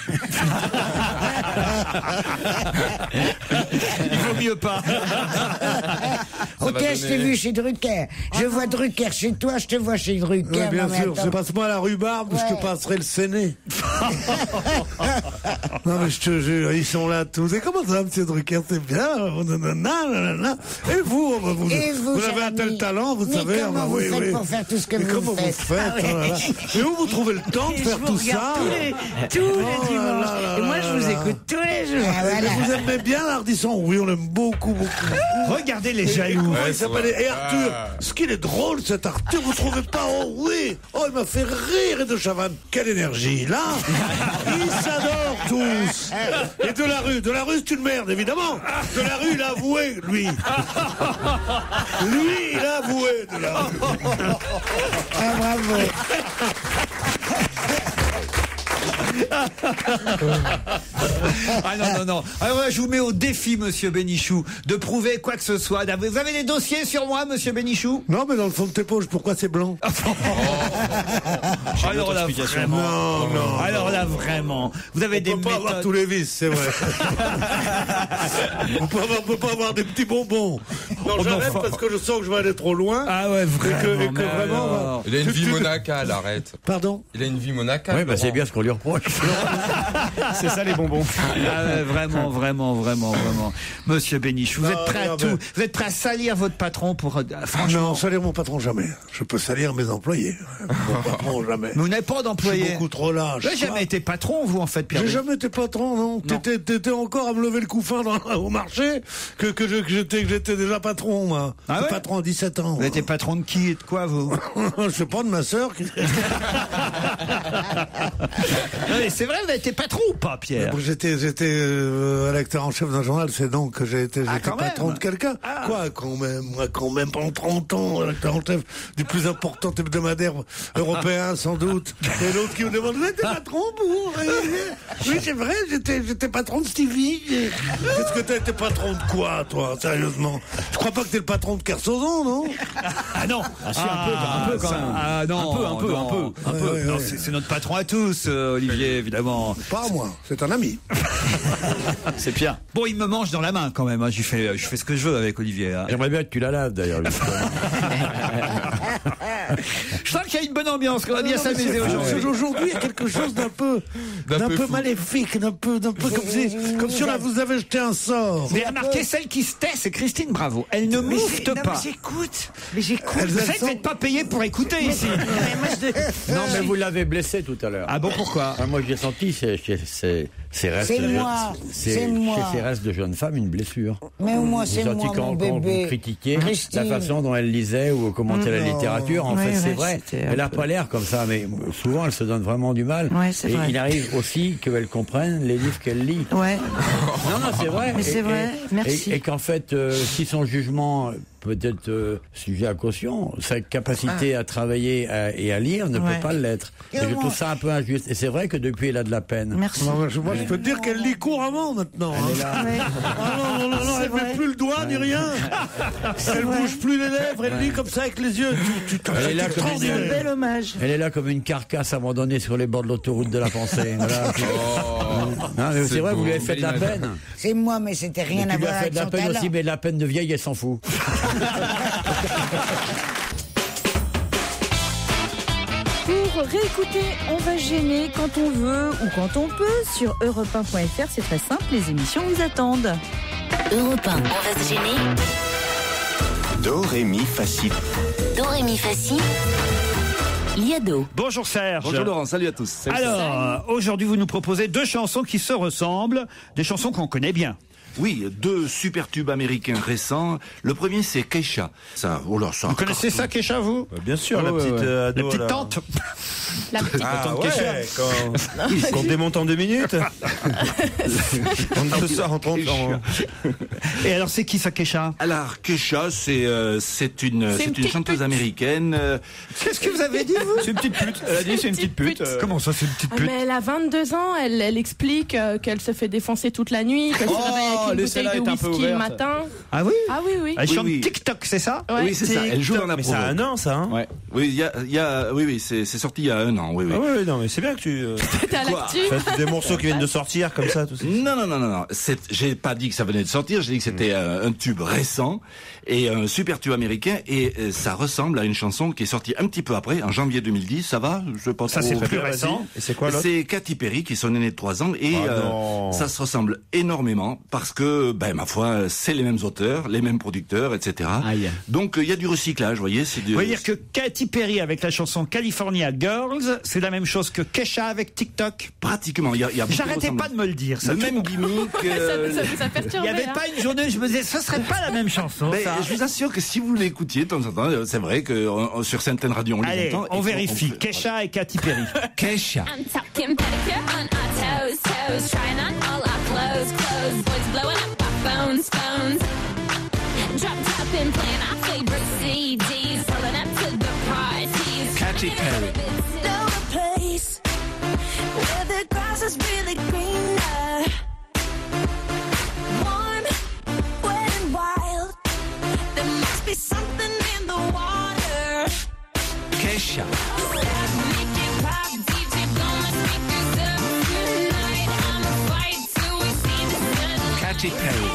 Il vaut mieux pas. Ok, je t'ai vu chez Drucker. Je vois Drucker chez toi, je te vois chez Drucker. Ouais, bien non, mais sûr, attends. c'est passe-moi la rhubarbe, je te passerai le séné. Non mais je te jure, ils sont là tous. Et comment ça, monsieur Drucker, c'est bien. Et vous, vous avez un tel talent, vous mais savez. comment vous faites pour faire tout ce que vous faites? Ah ouais. Et où vous trouvez le temps de faire tout ça? Tous les dimanches. Et moi, je vous écoute tous les jours. Voilà. Vous aimez bien l'Ardisson? Oui, on l'aime beaucoup. Regardez les jaloux. Il s'appelle et Arthur. Ce qu'il est drôle, cet Arthur, vous trouvez pas? Oh oui. Oh, il m'a fait rire et de Chavannes. Quelle énergie, là. Ils s'adorent tous. Et de la rue, c'est une merde, évidemment. De la rue, il a avoué, lui. Lui, il a avoué de la rue. Ah, bravo. Ah non. Alors là, je vous mets au défi, monsieur Bénichou, de prouver quoi que ce soit. Vous avez des dossiers sur moi, monsieur Bénichou? Non, mais dans le fond de tes poches, pourquoi c'est blanc? Alors là, vraiment. Non. Alors là, vraiment. Vous avez des On peut pas avoir tous les vices, c'est vrai. On peut pas avoir des petits bonbons. Non, j'arrête parce que je sens que je vais aller trop loin. Ah ouais, vraiment. Et que vraiment. Il a une vie monacale, arrête. Pardon? Il a une vie monacale. Oui, bah c'est bien ce qu'on lui reproche. C'est ça les bonbons. Ah ouais, vraiment. Monsieur Bénichou, vous êtes prêt à tout? Vous êtes prêt à salir votre patron pour. Franchement. Non, salir mon patron, jamais. Je peux salir mes employés. Mon patron, jamais. Mais vous n'avez pas d'employé. Je suis beaucoup trop lâche. Vous n'avez jamais été patron, vous, en fait, Pierre? J'ai jamais été patron, non. T'étais encore à me lever le couffin au marché que j'étais déjà patron, moi. Ah ouais? Patron à 17 ans. Vous étiez patron de qui et de quoi, vous? Je sais pas, de ma sœur. Non, mais c'est vrai, vous avez été patron ou pas, Pierre? J'étais rédacteur en chef d'un journal, c'est donc que j'étais patron de quelqu'un. Ah. Quoi, quand même, pendant 30 ans, rédacteur en chef du plus important hebdomadaire européen, sans doute. Et l'autre qui me demande, vous êtes patron, vous? Oui, c'est vrai, j'étais patron de Stevie. Qu'est-ce que t'as été patron de quoi, toi, sérieusement? Je crois pas que t'es le patron de Kersozon, non? Ah non. Ah si, un peu quand même. Ah non. Un peu. Non, c'est notre patron à tous, Olivier, évidemment. Pas à moi, c'est un ami. C'est Pierre. Bon, il me mange dans la main quand même. Hein. Je fais ce que je veux avec Olivier. Hein. J'aimerais bien que tu la laves d'ailleurs. Je sens qu'il y a une bonne ambiance, qu'on va bien s'amuser aujourd'hui. Aujourd'hui, il y a quelque chose d'un peu maléfique, d'un peu comme si on vous avait jeté un sort. Mais remarquez, celle qui se tait, c'est Christine Bravo. Elle ne moufte pas. Mais j'écoute. Vous savez que vous n'êtes pas payé pour écouter ici. Non, mais vous l'avez blessé tout à l'heure. Ah bon, pourquoi? Moi, j'ai senti ces restes C'est moi. chez ces restes de jeunes femmes une blessure. Mais moi, c'est moi, quand mon bébé. vous critiquiez Christine. la façon dont elle lisait ou commentait la littérature, en fait, c'est vrai. Elle n'a peu... pas l'air comme ça, mais souvent, elle se donne vraiment du mal. Ouais, c'est et vrai. il arrive aussi qu'elle comprenne les livres qu'elle lit. Ouais. Non, c'est vrai. Mais c'est vrai, merci. Et qu'en fait, si son jugement peut être sujet à caution, sa capacité à travailler et à lire ne peut pas l'être. Et je trouve ça un peu injuste. Et c'est vrai que depuis, elle a de la peine. Merci. Non, moi, je Je peux te dire qu'elle lit couramment maintenant. Ah non, elle met plus le doigt ni rien. Elle bouge plus les lèvres, elle lit comme ça avec les yeux. Elle est là comme Un bel hommage. Elle est là comme une carcasse abandonnée sur les bords de l'autoroute de la pensée. Voilà. Non, mais c'est vrai, vous lui avez fait de la peine. C'est moi, mais c'était rien à Tu lui voir as fait avec de la son peine talent. aussi, mais de la peine de vieille, elle s'en fout. Pour réécouter, on va gêner quand on veut ou quand on peut sur europe1.fr. C'est très simple, les émissions vous attendent. Europe 1, on va se gêner. Do, ré, mi, fa, si. Do, ré, mi, fa, si. Liado. Bonjour Serge. Bonjour Laurent, salut à tous. Salut. Alors, aujourd'hui, vous nous proposez deux chansons qui se ressemblent, des chansons qu'on connaît bien. Oui, deux super tubes américains récents. Le premier, c'est Keisha. Ça, oh là, ça. Vous connaissez ça, Keisha, vous? Bien sûr, la petite La ado, petite là. tante. La petite Ah ouais, qu'on démonte en 2 minutes. On te sort en 30 ans. Et alors, c'est qui ça, Keisha? Alors, Keisha, c'est une chanteuse américaine. Qu'est-ce que vous avez dit, vous? C'est une petite pute. Elle a dit c'est une petite pute. Comment ça, c'est une petite Ah, pute? mais elle a 22 ans, elle explique qu'elle se fait défoncer toute la nuit, qu'elle se réveille avec une bouteille de whisky le matin. Ah oui? Ah oui. Elle chante oui. TikTok, c'est ça? Ouais. Oui, c'est ça. Elle joue dans la Mais promo. ça a un an, ça, hein? Ouais. Oui, oui, c'est sorti il y a un an. Oui, oui. Ah ouais, non, mais c'est bien que tu. T'es à l'actu. Faites des morceaux qui viennent de sortir comme ça, tout ça. Non. J'ai pas dit que ça venait de sortir. J'ai dit que c'était un tube récent et un super tube américain. Et ça ressemble à une chanson qui est sortie un petit peu après, en janvier 2010. Ça va? Je sais pas Ça, trop. c'est plus récent. Et c'est quoi l'autre? C'est Katy Perry qui est son aînée de 3 ans et ça se ressemble énormément parce que, ma foi, c'est les mêmes auteurs, les mêmes producteurs, etc. Aïe. Donc il y a du recyclage, vous voyez. Vous voyez dire que Katy Perry avec la chanson California Girls, c'est la même chose que Kesha avec TikTok? Pratiquement. Il y a beaucoup J'arrêtais de pas de me le dire. Ça, le même gimmick. Ça vous a Il perturbé. n'y avait hein. pas une journée, je me disais, ce serait pas la même chanson. Ça. Je vous assure que si vous l'écoutiez de temps en temps, c'est vrai que sur certaines radios on Allez, l'entend. on vérifie. Kesha et Katy Perry. Kesha. I'm talking pedicure on our toes, trying on all our clothes, boys blowing up our phones. Drop top and playing our favorite CDs, pulling up to the parties. Katy Perry. No place where the grass is really greener. Warm, wet and wild. There must be something in the water. Kesha. Katy Perry.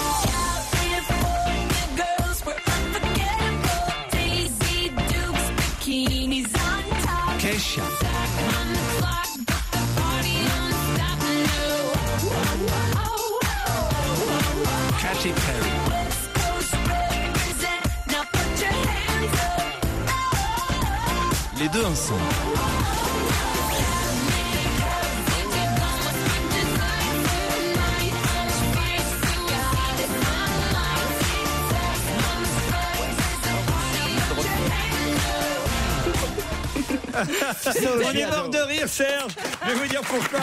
Kesha. Katy Perry. Les deux ensemble. On est mort de rire, Serge. Je vais vous dire pourquoi.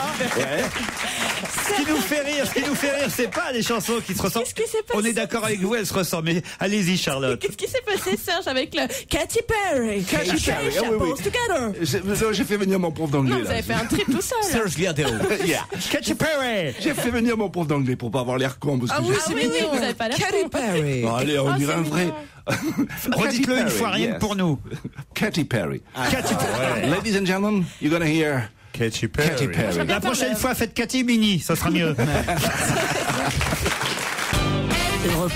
Ce qui nous fait rire, c'est pas les chansons qui se ressemblent. Qu'est-ce qui s'est passé? On est d'accord avec vous, elles se ressemblent. Mais allez-y, Charlotte. Qu'est-ce qui s'est passé, Serge, avec le Katy Perry? Katy Perry, ah oui. Together. J'ai fait venir mon prof d'anglais. Non, vous avez fait un trip tout seul. Serge Liadeo. Yeah. Katy Perry. J'ai fait venir mon prof d'anglais pour pas avoir l'air con. Parce que Oui, vous avez pas l'air Katy Perry. Bon, allez, on dirait un vrai. Redites-le une fois, rien que pour nous. Katy Perry. Katy Perry. Ladies and gentlemen, you're gonna hear Katy Perry. Katy Perry. La prochaine fois, faites Katy Mini, ça sera mieux. Europe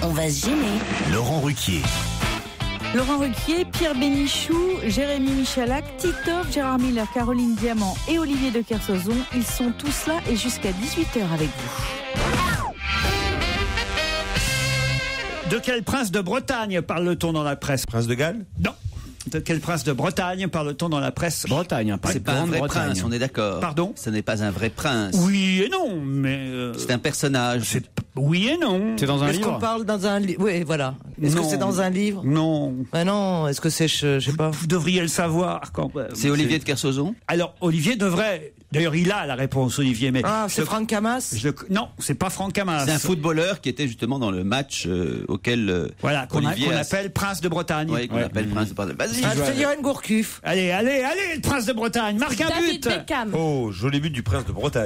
1, on va se gêner. Laurent Ruquier. Laurent Ruquier, Pierre Bénichou, Jérémy Michalak, Titoff, Gérard Miller, Caroline Diamant et Olivier de Kersauzon. Ils sont tous là et jusqu'à 18h avec vous. De quel prince de Bretagne parle-t-on dans la presse? Prince de Galles? Non. De quel prince de Bretagne parle-t-on dans la presse? Bretagne, hein, c'est pas un vrai prince, on est d'accord. Pardon? Ce n'est pas un vrai prince. Oui et non, mais... C'est un personnage. Oui et non. C'est dans un Est-ce livre. qu'on parle dans un livre? Oui, voilà. Est-ce que Non. c'est dans un livre? Non. Ben non, est-ce que c'est, je sais pas. Vous devriez le savoir quand même. C'est Olivier de Kersauzon. Alors, Olivier devrait... D'ailleurs, il a la réponse, Olivier, mais... Ah, c'est Franck Camas? Non, c'est pas Franck Hamas. C'est un footballeur qui était justement dans le match auquel Voilà, qu'on Olivier appelle Prince de Bretagne. Oui, qu'on appelle Prince de Bretagne. Vas-y. Ah, je te dirais une Gourcuff. Allez, le Prince de Bretagne, marque un David but. Beckham. Oh, joli but du prince de Bretagne.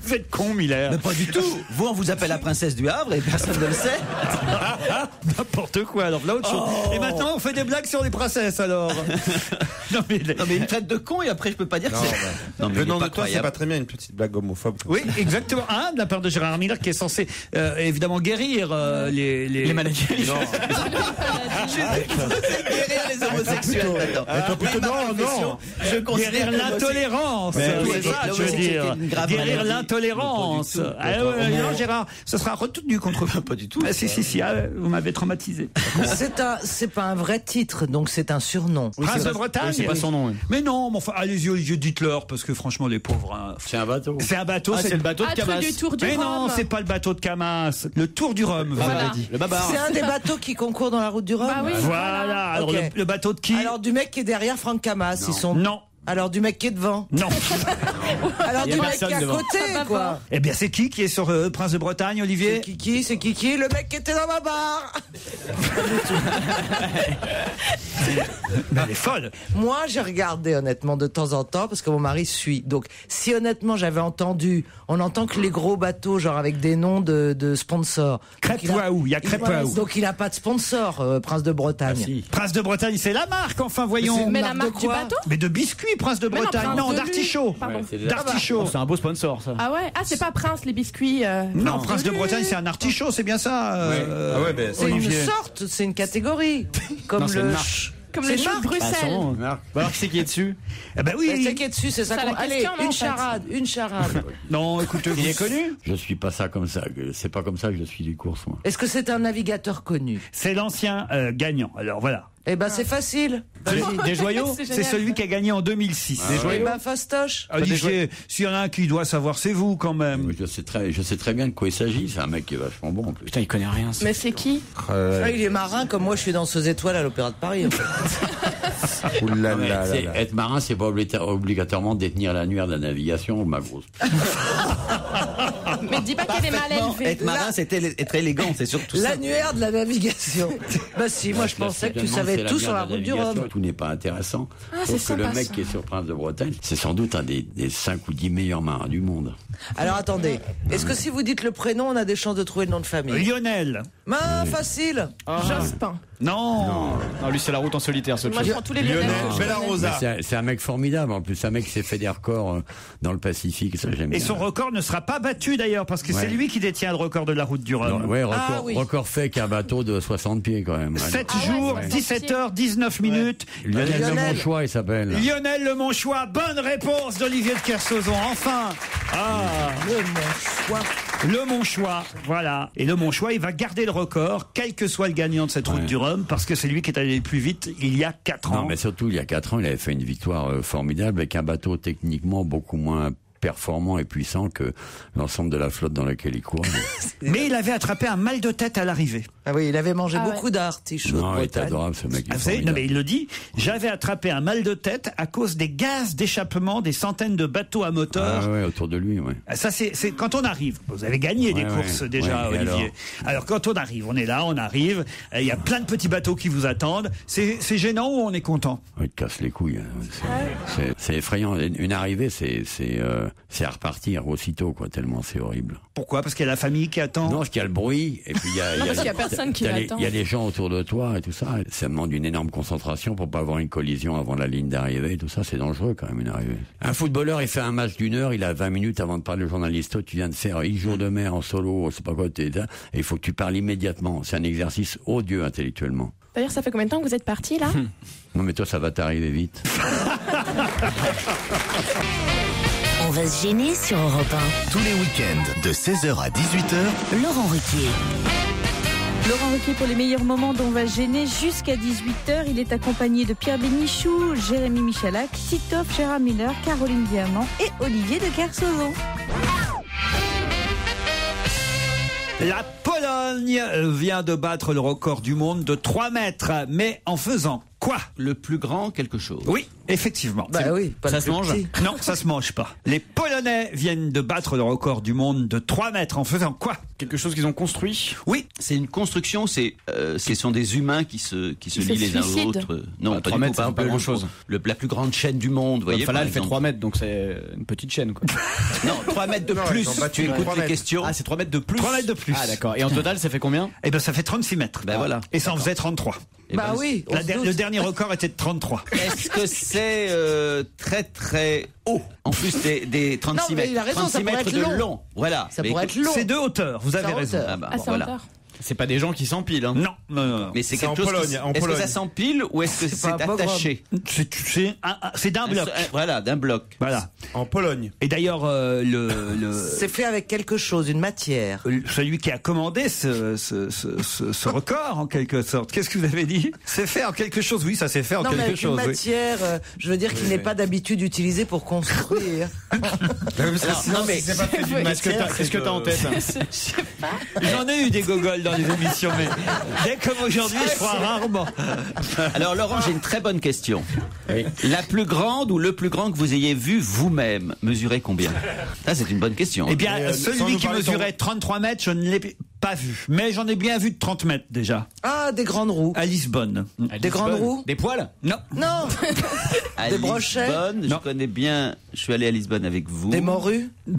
Vous êtes con, Miller. Mais pas du tout. Vous, on vous appelle la princesse du Havre et personne ne le sait. N'importe quoi, alors là, autre chose. Et maintenant, on fait des blagues sur les princesses, alors. Non, mais il me traite de con et après, je peux pas dire que c'est... Non, mais venant il est de pas toi, c'est croyable. pas très bien une petite blague homophobe. Oui, exactement. De la part de Gérard Miller, qui est censé, évidemment, guérir les maladies. Non. Guérir les homosexuels maintenant. Non. Je considère Guérir que l'intolérance, c'est ça, je veux dire. Guérir l'intolérance. Non, Gérard, ce sera retenu contre vous. Pas du tout. Si, vous m'avez traumatisé. C'est pas un vrai titre, donc c'est un surnom. Prince de Bretagne. Oui, c'est pas son nom. Oui. Mais non, mais enfin, allez-y, Olivier, dites-leur, parce que franchement, les pauvres. Hein, C'est un bateau. c'est un bateau. Ah, c'est le bateau de Camas. du Tour du Mais Rhum. non, c'est pas le bateau de Camas. Le Tour du Rhum, vous Voilà. l'avez dit. Le babar. C'est un des bateaux qui concourt dans la route du Rhum. Bah oui. Voilà. Alors, Ok. le bateau de qui? Alors du mec qui est derrière Franck Camas, ils sont. Non. Alors du mec qui est devant. Non. Alors Il y a du mec qui personne est à devant. côté, quoi. Eh bien, c'est qui est sur Prince de Bretagne, Olivier? C'est Kiki, le mec qui était dans ma barre. Mais elle est folle. Moi, j'ai regardé honnêtement de temps en temps parce que mon mari suit. Donc, si honnêtement j'avais entendu, on entend que les gros bateaux, genre avec des noms de sponsors. Crêpe Waouh, il y a Crêpe Waouh. Donc il a pas de sponsor, Prince de Bretagne. Prince de Bretagne, c'est la marque, enfin, voyons. Mais la marque de du quoi bateau? Mais de biscuits, Prince de Mais non, Bretagne. Prince Non, de d'artichaut. Pardon. D'artichaut. C'est un beau sponsor, ça. Ah ouais? Ah, c'est pas Prince, les biscuits. Non, Prince de Bretagne, c'est un artichaut, c'est bien ça. Ah ouais, ben, C'est une Olivier. sorte, c'est une catégorie. Comme Non, c'est le. une marque. Comme C'est les choux de marque. Bruxelles. Bah alors, qui c'est qui est dessus? Eh ben oui. C'est qui est dessus, c'est ça. C'est la Allez, question, non, en une fait. charade, une charade. Non, écoutez, Il est connu? Je suis pas ça comme ça. C'est pas comme ça que je suis les courses, moi. Est-ce que c'est un navigateur connu? c'est l'ancien gagnant. Alors voilà. Eh ben c'est facile. Des joyaux? C'est C'est génial. celui qui a gagné en 2006. Eh ben fastoche. Olivier, s'il y en a un qui doit savoir, c'est vous quand même. Je sais très bien de quoi il s'agit. C'est un mec qui est vachement bon en plus. Putain, il connaît rien. Mais c'est qui? Ah, il est marin comme moi, je suis danseuse étoile à l'Opéra de Paris. En fait. Ouh là Non, mais là là là. être marin, c'est pas obligatoirement détenir l'annuaire de la navigation, ma grosse. Mais dis pas qu'elle est mal élevée. Être marin, c'est être élégant, c'est surtout ça. L'annuaire de la navigation. Bah si, moi je pensais que tu savais tout sur la route du Rhum. Tout n'est pas intéressant. Ah, c'est Sauf que le sympa, mec ça. qui est sur Prince de Bretagne, c'est sans doute un des 5 ou 10 meilleurs marins du monde. Alors attendez, est-ce que si vous dites le prénom, on a des chances de trouver le nom de famille? Lionel. Facile. Jospin. Non. Non, lui, c'est la route en solitaire, ce Moi, je truc. prends tous les Lionel. Bella Mais Rosa. c'est un mec formidable en plus. C'est un mec qui s'est fait des records dans le Pacifique. Ça, j'aime Et bien. son record ne sera pas battu d'ailleurs, parce que c'est Ouais. lui qui détient le record de la route du Rhum. Non, ouais, record, Ah, oui. record fait qu'un bateau de 60 pieds quand même. 7 Ah ouais, jours, ouais. 17h, 19 minutes. Lionel Lionel. Le Monchois, il s'appelle. Lionel Le Monchois, bonne réponse d'Olivier de Kersauzon, enfin. Le Monchois, voilà. Et Le Monchois, il va garder le record, quel que soit le gagnant de cette route Ouais. du Rhum, parce que c'est lui qui est allé le plus vite il y a 4 ans. Non, mais surtout, il y a 4 ans, il avait fait une victoire formidable avec un bateau techniquement beaucoup moins performant et puissant que l'ensemble de la flotte dans laquelle il court. Mais il avait attrapé un mal de tête à l'arrivée. Ah oui, il avait mangé Ah ouais. beaucoup d'artichauts de Non, il est Bretagne. adorable ce mec. il est Ah, vous savez, non, mais formidable. il le dit, j'avais attrapé un mal de tête à cause des gaz d'échappement des centaines de bateaux à moteur. Ah ouais, autour de lui, ouais. Ça, c'est quand on arrive. Vous avez gagné des Ouais, courses ouais. déjà, Ouais, et Olivier. Alors, quand on arrive, on est là, on arrive. Il y a plein de petits bateaux qui vous attendent. C'est gênant ou on est content? Il te casse les couilles. C'est effrayant. Une arrivée, c'est à repartir aussitôt, quoi, tellement c'est horrible. Pourquoi? Parce qu'il y a la famille qui attend. Non, parce qu'il y a le bruit, et puis il y a, Non, parce qu'il y a personne qui l'attend. il y a les gens autour de toi et tout ça. Ça demande une énorme concentration pour pas avoir une collision avant la ligne d'arrivée. Tout ça, c'est dangereux quand même, une arrivée. Un footballeur, il fait un match d'1 heure, il a 20 minutes avant de parler au journaliste. Toi, tu viens de faire X jours de mer en solo, c'est pas quoi, et il faut que tu parles immédiatement. C'est un exercice odieux intellectuellement. D'ailleurs, ça fait combien de temps que vous êtes parti là? Non, mais toi, ça va t'arriver vite. On va se gêner sur Europe Tous les week-ends de 16h à 18h, 1. Laurent Ruquier. Laurent Ruquier pour les meilleurs moments dont on va gêner jusqu'à 18h. Il est accompagné de Pierre Bénichou, Jérémy Michalak, Titoff, Gérard Miller, Caroline Diamant et Olivier de Kersauzon. La Pologne vient de battre le record du monde de 3 mètres, mais en faisant Quoi? Le plus grand quelque chose. Oui, effectivement. Bah oui, pas Ça le se plus mange petit. Non, ça se mange pas. Les Polonais viennent de battre le record du monde de 3 mètres en faisant quoi? Quelque chose qu'ils ont construit. Oui. C'est une construction, ce sont des humains qui se lient les uns aux suicident. autres. Non, Bah, pas 3 du mètres, tout, par c'est pas exemple, grand-chose. La plus grande chaîne du monde, vous voyez. Enfin là, par elle fait exemple. 3 mètres, donc c'est une petite chaîne, quoi. Non, 3 mètres de Non, plus. ils ont battu Tu écoutes 3 les mètres. questions. Ah, c'est 3 mètres de plus. 3 mètres de plus. Ah, d'accord. Et en total, ça fait combien? Eh ben, ça fait 36 mètres. Ben voilà. Et ça en faisait 33. Eh ben, oui, on se doute. Le dernier record était de 33. Est-ce que c'est très très haut? En plus des 36 Non, mais mètres. il a raison, 36 ça pourrait mètres être de long. long. Voilà. Ça Mais pourrait écoute, être long. C'est de hauteur, vous avez C'est en raison. hauteur. Ah bah, Ah, c'est en voilà. hauteur. C'est pas des gens qui s'empilent, hein. Non, non, non, non. Mais c'est C'est en quelque chose. Pologne, en Est-ce que Pologne. ça s'empile ou est-ce que C'est c'est pas un pogrom. attaché? C'est d'un bloc. Voilà, d'un bloc. Voilà. En Pologne. Et d'ailleurs, C'est fait avec quelque chose, une matière. celui qui a commandé ce record, en quelque sorte. Qu'est-ce que vous avez dit? C'est fait en quelque chose. Oui, ça s'est fait en Non, mais quelque avec une chose. oui. matière, je veux dire qu'il n'est pas d'habitude utilisé pour construire. Non, mais c'est pas fait d'une matière. Qu'est-ce que t'as en tête? J'en ai eu des gogoles dans les émissions, mais dès comme aujourd'hui, je crois rarement. alors Laurent, j'ai une très bonne question. La plus grande ou le plus grand que vous ayez vu vous-même mesurer combien? Ça, c'est une bonne question. Eh bien, sans celui nous qui parler mesurait 33 mètres, je ne l'ai pas vu. Mais j'en ai bien vu de 30 mètres déjà. Ah, des grandes roues. À Lisbonne. Des grandes roues. Des poils? Non. Non. à des brochets? Lisbonne, je Non. connais bien. Je suis allé à Lisbonne avec vous. Des morues. Le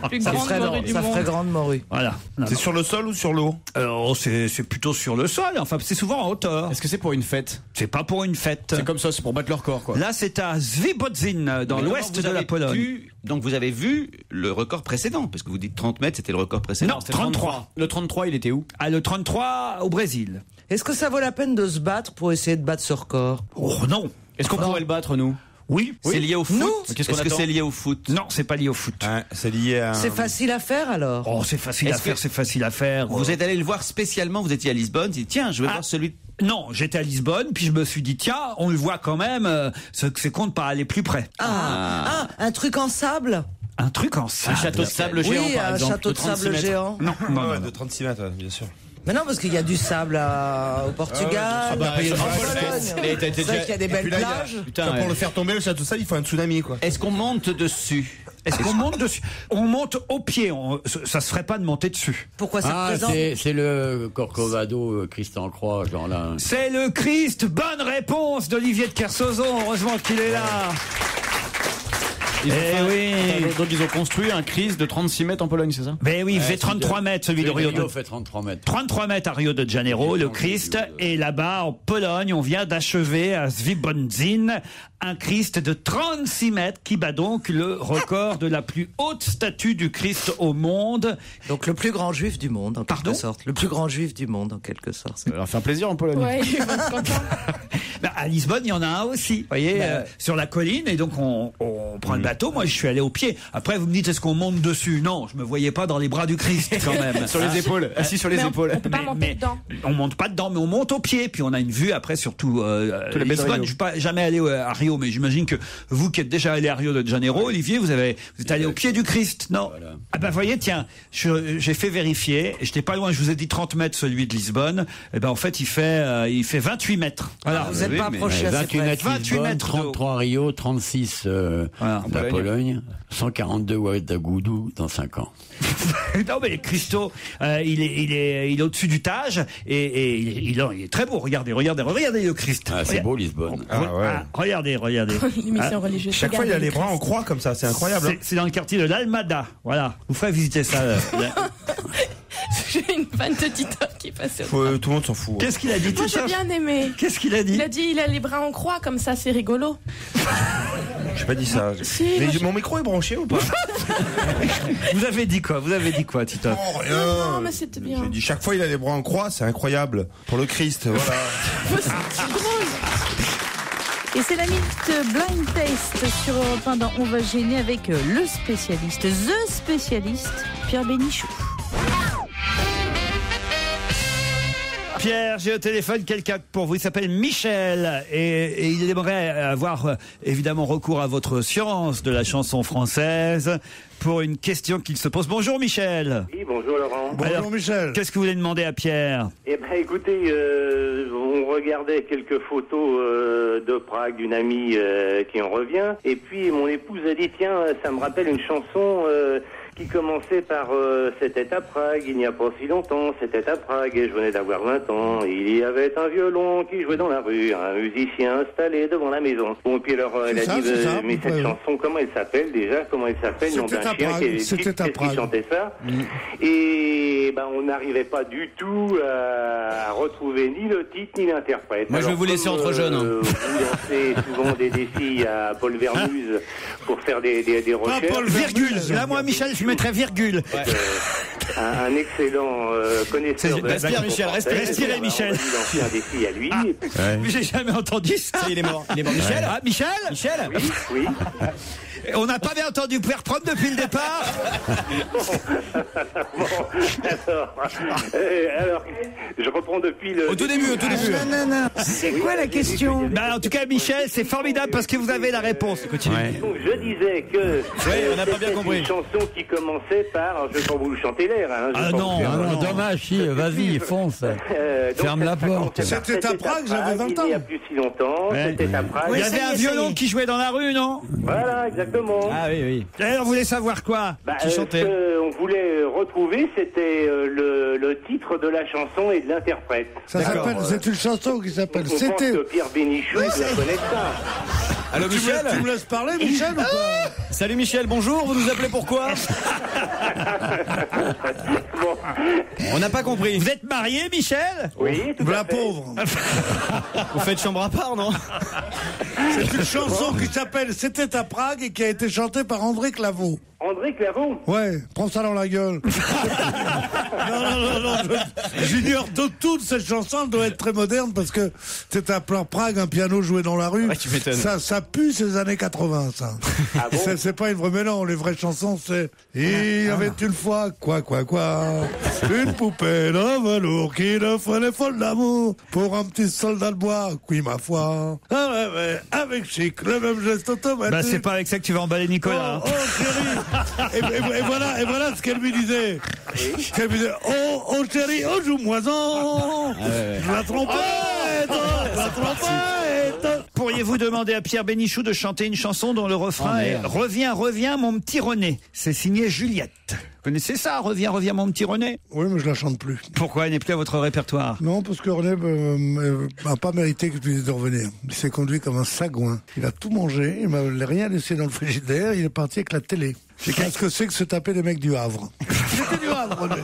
plus Ça grande ferait, morue du ça monde. ferait grande morue. Voilà. Non, C'est non. sur le sol ou sur l'eau? Alors, c'est plutôt sur le sol. Enfin, c'est souvent en hauteur. Est-ce que c'est pour une fête? C'est pas pour une fête. C'est comme ça, c'est pour battre leur corps, quoi. Là, c'est à Zwiebodzin, dans Mais l'ouest vous de la avez Pologne. donc vous avez vu le record précédent, parce que vous dites 30 mètres, c'était le record précédent. Non, C'était 33. Le 33, il était où? Ah, le 33 au Brésil. Est-ce que ça vaut la peine de se battre pour essayer de battre ce record? Oh non. Est-ce qu'on pourrait le battre, nous? Oui. C'est lié au foot. Nous Qu'est-ce qu'on Est-ce que attend c'est lié au foot? Non, c'est pas lié au foot. C'est lié à. C'est facile à faire alors. Oh, c'est facile à Est-ce faire, que- c'est facile à faire. Vous êtes allé le voir spécialement, vous étiez à Lisbonne, vous dites tiens, je vais Ah. voir celui. Non, j'étais à Lisbonne, puis je me suis dit, tiens, on le voit quand même, c'est con de pas aller plus près. Ah, un truc en sable. Un truc en Un sable. château de sable géant, Oui, par un exemple. château de 36 sable mètres. géant. Non, non, non, Ouais, non. de 36 mètres, bien sûr. Mais non, parce qu'il y a du sable au Portugal. Ah bah, il y a en en Pologne. Pologne. Mais t'as C'est vrai qu'il y a des Et belles puis là, il y a- plages. Putain, pour le faire tomber, le château de sable, il faut un tsunami, quoi. Est-ce qu'on monte dessus? Est-ce qu'on monte dessus? On monte au pied, ça se ferait pas de monter dessus. Pourquoi ça Ah, présente c'est le Corcovado, Christ en croix, genre là. C'est le Christ. Bonne réponse d'Olivier de Kersauzon. Heureusement qu'il est là. Ils ont Eh fait un- oui. Attends, donc ils ont construit un Christ de 36 mètres en Pologne, c'est ça? Ben oui, il Ouais, fait 33 mètres, celui de Rio de fait 33 mètres. 33 mètres à Rio de Janeiro, le Christ. Et là-bas, en Pologne, on vient d'achever à Zwiebodzin un Christ de 36 mètres qui bat donc le record de la plus haute statue du Christ au monde. Donc le plus grand juif du monde, en Pardon quelque sorte. Le plus grand juif du monde, en quelque sorte. Ça va leur faire plaisir en Pologne. Ouais, ils vont être contents. Ben, à Lisbonne, il y en a un aussi, vous voyez, sur la colline. Et donc, on prend le bateau. Moi, je suis allé au pied. Après, vous me dites, est-ce qu'on monte dessus? Non, je me voyais pas dans les bras du Christ, quand même. Sur les épaules, assis sur les Mais épaules. on peut pas monter dedans. On monte pas dedans, mais on monte au pied. Puis on a une vue après sur tout les baies de Lisbonne. Rio. Je suis pas jamais allé à Rio, mais j'imagine que vous qui êtes déjà allé à Rio de Janeiro, Olivier, vous êtes allé au pied du Christ, non? Voilà. Ah ben voyez, tiens, j'ai fait vérifier. Et j'étais pas loin. Je vous ai dit 30 mètres, celui de Lisbonne. Et ben en fait, il fait 28 mètres. Voilà. Vous n'êtes pas approché assez 28 près. mètres 28 Lisbonne, mètres d'eau. 33 Rio, 36 la Pologne, 142 Ouagadougou dans 5 ans. Non mais Christo, il est au-dessus du Tage et il est très beau. Regardez le Christ. Ah, c'est beau Lisbonne. Ah ouais. Regardez. L'émission religieuse. Chaque fois, il a les bras en croix comme ça, c'est incroyable. hein. C'est dans le quartier de l'Almada. Voilà. Vous ferez visiter ça. J'ai une fan de Titoff qui passait. Tout le monde s'en fout. Qu'est-ce qu'il a dit, Moi, j'ai Titoff? bien aimé. Qu'est-ce qu'il a dit? Il a dit il a les bras en croix, comme ça, c'est rigolo. J'ai pas dit ça. Si, Mais moi, mon micro est branché ou pas? Vous avez dit quoi, Titoff? Oh, rien. Non, mais c'était bien. J'ai dit chaque fois il a les bras en croix, c'est incroyable. Pour le Christ, voilà. C'est drôle. Et c'est la minute Blind Test sur Europe 1 dans On va gêner avec le spécialiste, the spécialiste, Pierre Bénichou. Pierre, j'ai au téléphone quelqu'un pour vous. Il s'appelle Michel et il aimerait avoir évidemment recours à votre science de la chanson française pour une question qu'il se pose. Bonjour Michel. Oui, bonjour Laurent. Alors, Bonjour Michel. Qu'est-ce que vous voulez demander à Pierre? Eh ben écoutez, on regarde regardais quelques photos de Prague d'une amie qui en revient. Et puis mon épouse a dit, tiens, ça me rappelle une chanson qui commençait par c'était à Prague, il n'y a pas si longtemps, c'était à Prague et je venais d'avoir 20 ans. Il y avait un violon qui jouait dans la rue, un musicien installé devant la maison. Bon, et puis alors elle a dit, mais cette chanson, comment elle s'appelle déjà? Comment elle s'appelle? Nom d'un chien qui chantait ça. Et ben on n'arrivait pas du tout à retrouver ni le titre ni l'interprète. Moi, je vais vous laisser entre jeunes. Vous lancez souvent des défis à Paul Vermuse pour faire des recherches. Paul virgule. Là, moi, Michel, je mettrais virgule. Un excellent connaisseur de Respire, Michel. Respirez, Michel. Il a un défi à lui. Mais j'ai jamais entendu ça. Il est mort. Michel. Ah, Michel. Michel. Oui. On n'a pas bien entendu. Vous pouvez reprendre depuis le départ. Bon, alors, je reprends depuis le... Au tout début. Non. C'est quoi la question? En tout cas, Michel, c'est formidable parce que vous avez la réponse. Continue. Donc, je disais que on n'a pas bien compris. Une chanson qui commençait par... Alors, je ne vais pas vous chanter l'air. Non, dommage, si, vas-y, fonce. Ferme la porte. C'était à Prague, j'avais 20 ans. Il n'y a plus si longtemps, c'était à Prague. Il y avait un violon qui jouait dans la rue, non? Voilà, exactement. Ah oui. Et alors, vous voulez savoir quoi? Qui chantait? Ce qu'on voulait retrouver, c'était le titre de la chanson et de l'interprète. C'est une chanson qui s'appelle On pense que Pierre Bénichou doit connaître ça. Allô, Michel? Tu me laisses parler, Michel, ou pas? Salut Michel, bonjour, vous nous appelez pourquoi? On n'a pas compris. Vous êtes marié, Michel? Oui, tout à fait. Pauvre. Vous faites chambre à part, non? C'est une chanson qui s'appelle C'était à Prague et qui a été chantée par André Claveau. André Claveau? Ouais, prends ça dans la gueule. non, j'ignore de toute cette chanson, elle doit être très moderne parce que c'est à Prague, un piano joué dans la rue. Ouais, tu m'étonnes. Ça pue ces années 80, ça. Ah bon? C'est pas une vraie, mais non, les vraies chansons, c'est il y avait une fois, quoi, une poupée de velours qui ne ferait folle d'amour pour un petit soldat de bois, oui, ma foi. Ah ouais, avec chic, le même geste automatique. C'est pas avec ça que tu vas emballer Nicolas. Oh, chérie. Et voilà ce qu'elle lui disait. Elle lui disait, oh chérie, oh joue-moi-en. La trompette. Pourriez-vous demander à Pierre Bénichou de chanter une chanson dont le refrain est Reviens, mon petit René. C'est signé Juliette. Vous connaissez ça, Reviens, mon petit René? Oui, mais je la chante plus. Pourquoi elle n'est plus à votre répertoire? Non, parce que René n'a pas mérité que je lui dise de revenir. Il s'est conduit comme un sagouin. Il a tout mangé, il m'a rien laissé dans le frigidaire, il est parti avec la télé. Qu'est-ce que c'est que se taper des mecs du Havre? C'était du Havre, René.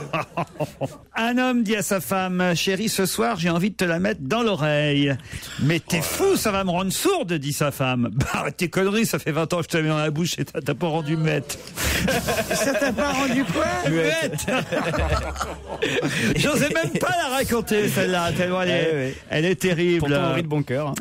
Un homme dit à sa femme, chérie, ce soir, j'ai envie de te la mettre dans l'oreille. Mais t'es fou, ça va me rendre sourde, dit sa femme. Bah, arrête tes conneries, ça fait 20 ans que je te la mets dans la bouche et t'as pas rendu muette. Ça t'a pas rendu quoi? Muette. J'osais même pas la raconter, celle-là, tellement elle est terrible. Pourtant, Henri de bon cœur.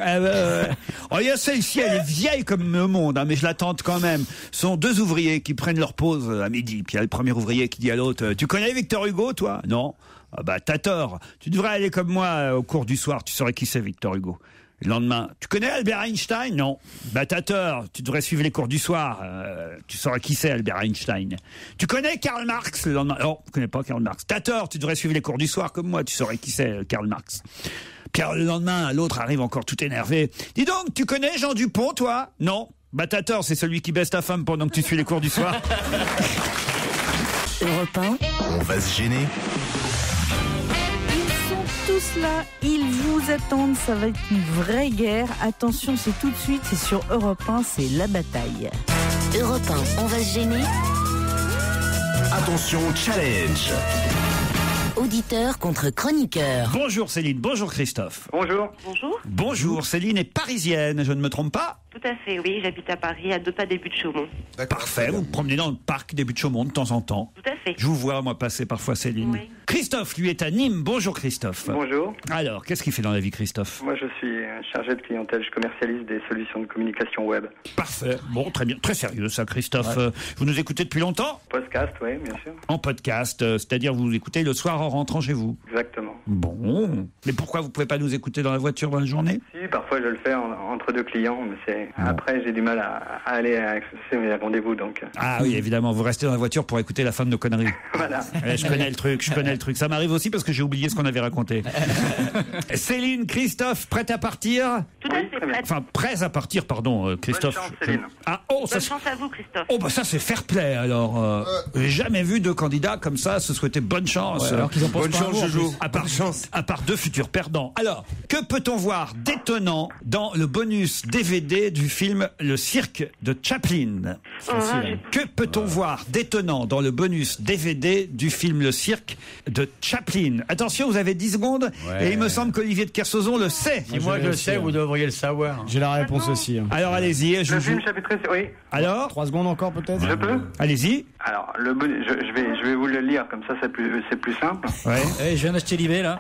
Oh, il y a celle-ci, elle est vieille comme le monde, hein, mais je la tente quand même. Ce sont deux ouvriers qui prennent leur pause à midi. Puis il y a le premier ouvrier qui dit à l'autre, tu connais Victor Hugo, toi? Non. Ah bah, t'as tort. Tu devrais aller comme moi au cours du soir. Tu saurais qui c'est Victor Hugo. Le lendemain, tu connais Albert Einstein? Non. Bah, t'as tort. Tu devrais suivre les cours du soir. Tu saurais qui c'est Albert Einstein. Tu connais Karl Marx? Le lendemain, non, je connais pas Karl Marx. T'as tort. Tu devrais suivre les cours du soir comme moi. Tu saurais qui c'est Karl Marx. Puis le lendemain, l'autre arrive encore tout énervé. Dis donc, tu connais Jean Dupont, toi? Non. Bah, t'as tort. C'est celui qui baisse ta femme pendant que tu suis les cours du soir. Europe 1. On va se gêner. Tous là, ils vous attendent, ça va être une vraie guerre. Attention, c'est tout de suite, c'est sur Europe 1, c'est la bataille. Europe 1, on va se gêner. Attention, challenge. Auditeur contre chroniqueur. Bonjour Céline, bonjour Christophe. Bonjour. Bonjour, Céline est parisienne, je ne me trompe pas? Tout à fait, oui, j'habite à Paris, à 2 pas des Buttes-Chaumont. Parfait, vous vous promenez dans le parc des Buttes-Chaumont de temps en temps. Tout à fait. Je vous vois, moi, passer parfois, Céline. Oui. Christophe, lui, est à Nîmes. Bonjour Christophe. Bonjour. Alors, qu'est-ce qu'il fait dans la vie, Christophe? Moi, je suis chargé de clientèle, je commercialise des solutions de communication web. Parfait, bon, très bien, très sérieux ça, Christophe. Ouais. Vous nous écoutez depuis longtemps? Podcast, oui, bien sûr. En podcast, c'est-à-dire vous écoutez le soir en rentrant chez vous? Exactement. Bon, mais pourquoi vous pouvez pas nous écouter dans la voiture dans la journée? Si, parfois je le fais entre deux clients, mais Après, j'ai du mal à aller à accéder à mes rendez-vous, donc. Ah oui, évidemment, vous restez dans la voiture pour écouter la fin de nos conneries. Voilà. Je connais le truc. Ça m'arrive aussi parce que j'ai oublié ce qu'on avait raconté. Céline, Christophe, prête à partir? Tout à fait prête. Enfin, prêts à partir, pardon, Christophe. Bonne chance, Céline. Bonne chance à vous, Christophe. Oh, bah ça, c'est fair play, alors. J'ai jamais vu deux candidats comme ça se souhaiter bonne chance. Ouais, alors qu'ils en pensent bonne pas chance, un mot, en Jojo. plus. À part deux futurs perdants. Alors, que peut-on voir d'étonnant dans le bonus DVD du film Le Cirque de Chaplin? Que peut-on voir d'étonnant dans le bonus DVD du film Le Cirque de Chaplin? Attention, vous avez 10 secondes, et il me semble qu'Olivier de Kersauzon le sait. Si moi je le sais, vous devriez le savoir. J'ai la réponse aussi. Alors allez-y, je Le vous... film chapitré, oui. Alors 3 secondes encore peut-être. Je peux? Allez-y. Alors, je vais vous le lire, comme ça, c'est plus simple. Ouais. Je viens d'acheter l'IV là.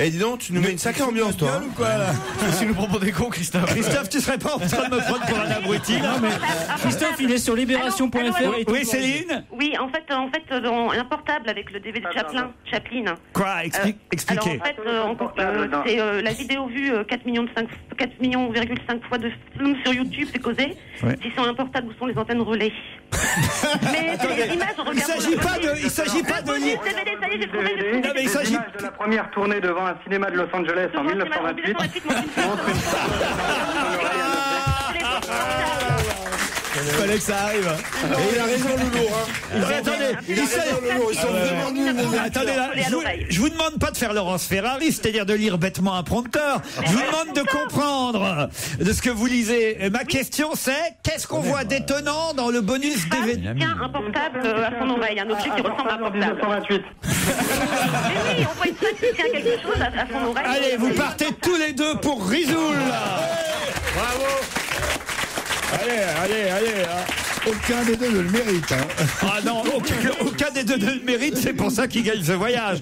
Eh, dis donc, tu nous mets une sacrée ambiance, toi. Ou quoi, là Tu nous proposes des cons, Christophe. Christophe, tu serais pas en train de me prendre pour un abruti, là? Non, mais Christophe, il est sur libération.fr. Oui, Céline? Oui, en fait, dans un portable avec le DVD de Chaplin. Quoi? Expliquez. Alors, en fait, c'est la vidéo vue 4,5 millions fois de film sur YouTube, c'est causé. Ouais. Si sur un portable, où sont les antennes relais? Mais c'est des images, regarde. Il s'agit pas de lire. Non, mais il s'agit de la première tournée devant un cinéma de Los Angeles en 1928. Fallait que ça arrive. Et il a raison, Loulou. Attendez, là, je vous demande pas de faire Laurence Ferrari, c'est-à-dire de lire bêtement un prompteur. Je vous demande de comprendre de ce que vous lisez. Ma question, c'est qu'est-ce qu'on voit d'étonnant dans le bonus DVD? Tiens, un portable à son oreille, un objet qui ressemble à un portable. 1928. Mais oui, on voit une femme qui tient quelque chose à son oreille. Allez, vous partez tous les deux pour Rizoul. Bravo. Allez. Aucun des deux ne le mérite. Ah non, aucun des deux ne le mérite, c'est pour ça qu'il gagne ce voyage.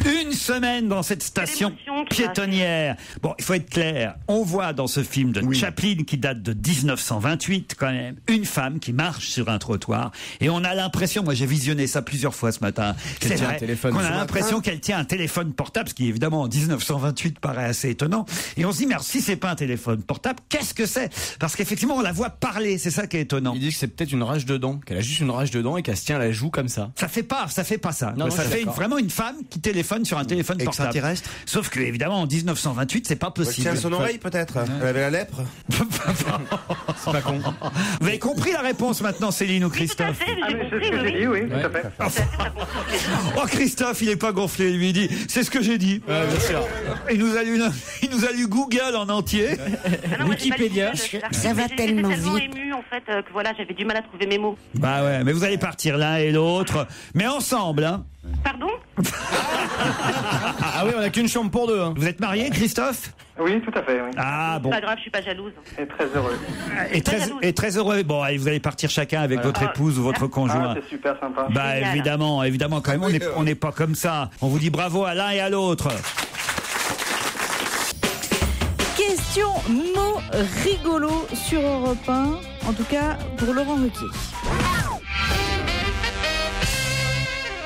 Une semaine dans cette station piétonnière. Bon, il faut être clair, on voit dans ce film de Chaplin, qui date de 1928 quand même, une femme qui marche sur un trottoir, et on a l'impression, moi j'ai visionné ça plusieurs fois ce matin, c'est vrai, qu'on a l'impression qu'elle tient un téléphone portable, ce qui évidemment en 1928 paraît assez étonnant, et on se dit, mais alors, si c'est pas un téléphone portable, qu'est-ce que c'est? Parce qu'effectivement, on la voit parler, c'est ça qui est étonnant. Il dit que c'est peut-être une rage de dents, qu'elle a juste une rage de dents et qu'elle se tient à la joue comme ça. Ça fait pas ça. Non, ça fait vraiment une femme qui téléphone sur un téléphone portable. Extraterrestre. Sauf que, évidemment, en 1928, c'est pas possible. Tiens son oreille, peut-être. Elle avait la lèpre. C'est pas con. Vous avez compris la réponse maintenant, Céline ou Christophe? Tout à fait, Ah, j'ai mais c'est compris, ce que j'ai dit, oui, tout à fait. Oh, Christophe, il est pas gonflé, lui, il dit, c'est ce que j'ai dit. Ouais, bien sûr. Il nous a lu Google en entier. Wikipédia. Ça va tellement tellement vite. ému en fait que voilà, j'avais du mal à trouver mes mots. Bah ouais, mais vous allez partir l'un et l'autre, mais ensemble, hein. Pardon? Ah oui, on a qu'une chambre pour deux. Hein. Vous êtes marié, Christophe? Oui, tout à fait, oui. Ah bon. C'est pas grave, je suis pas jalouse. Et très heureux. Et très heureux. Bon, allez, vous allez partir chacun avec votre épouse ou votre conjoint. Ah, c'est super sympa. Bah Génial. évidemment, quand même, on n'est pas comme ça. On vous dit bravo à l'un et à l'autre. Question mots rigolo sur Europe 1, en tout cas pour Laurent Ruquier.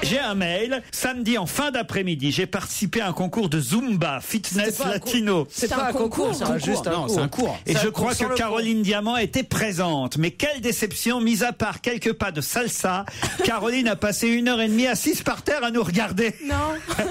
J'ai un mail. Samedi en fin d'après-midi, j'ai participé à un concours de Zumba Fitness Latino. C'est pas un concours, c'est juste un cours. Et je crois sans que le Caroline Diamant était présente. Mais quelle déception, mis à part quelques pas de salsa, Caroline a passé 1h30 assise par terre à nous regarder. Non.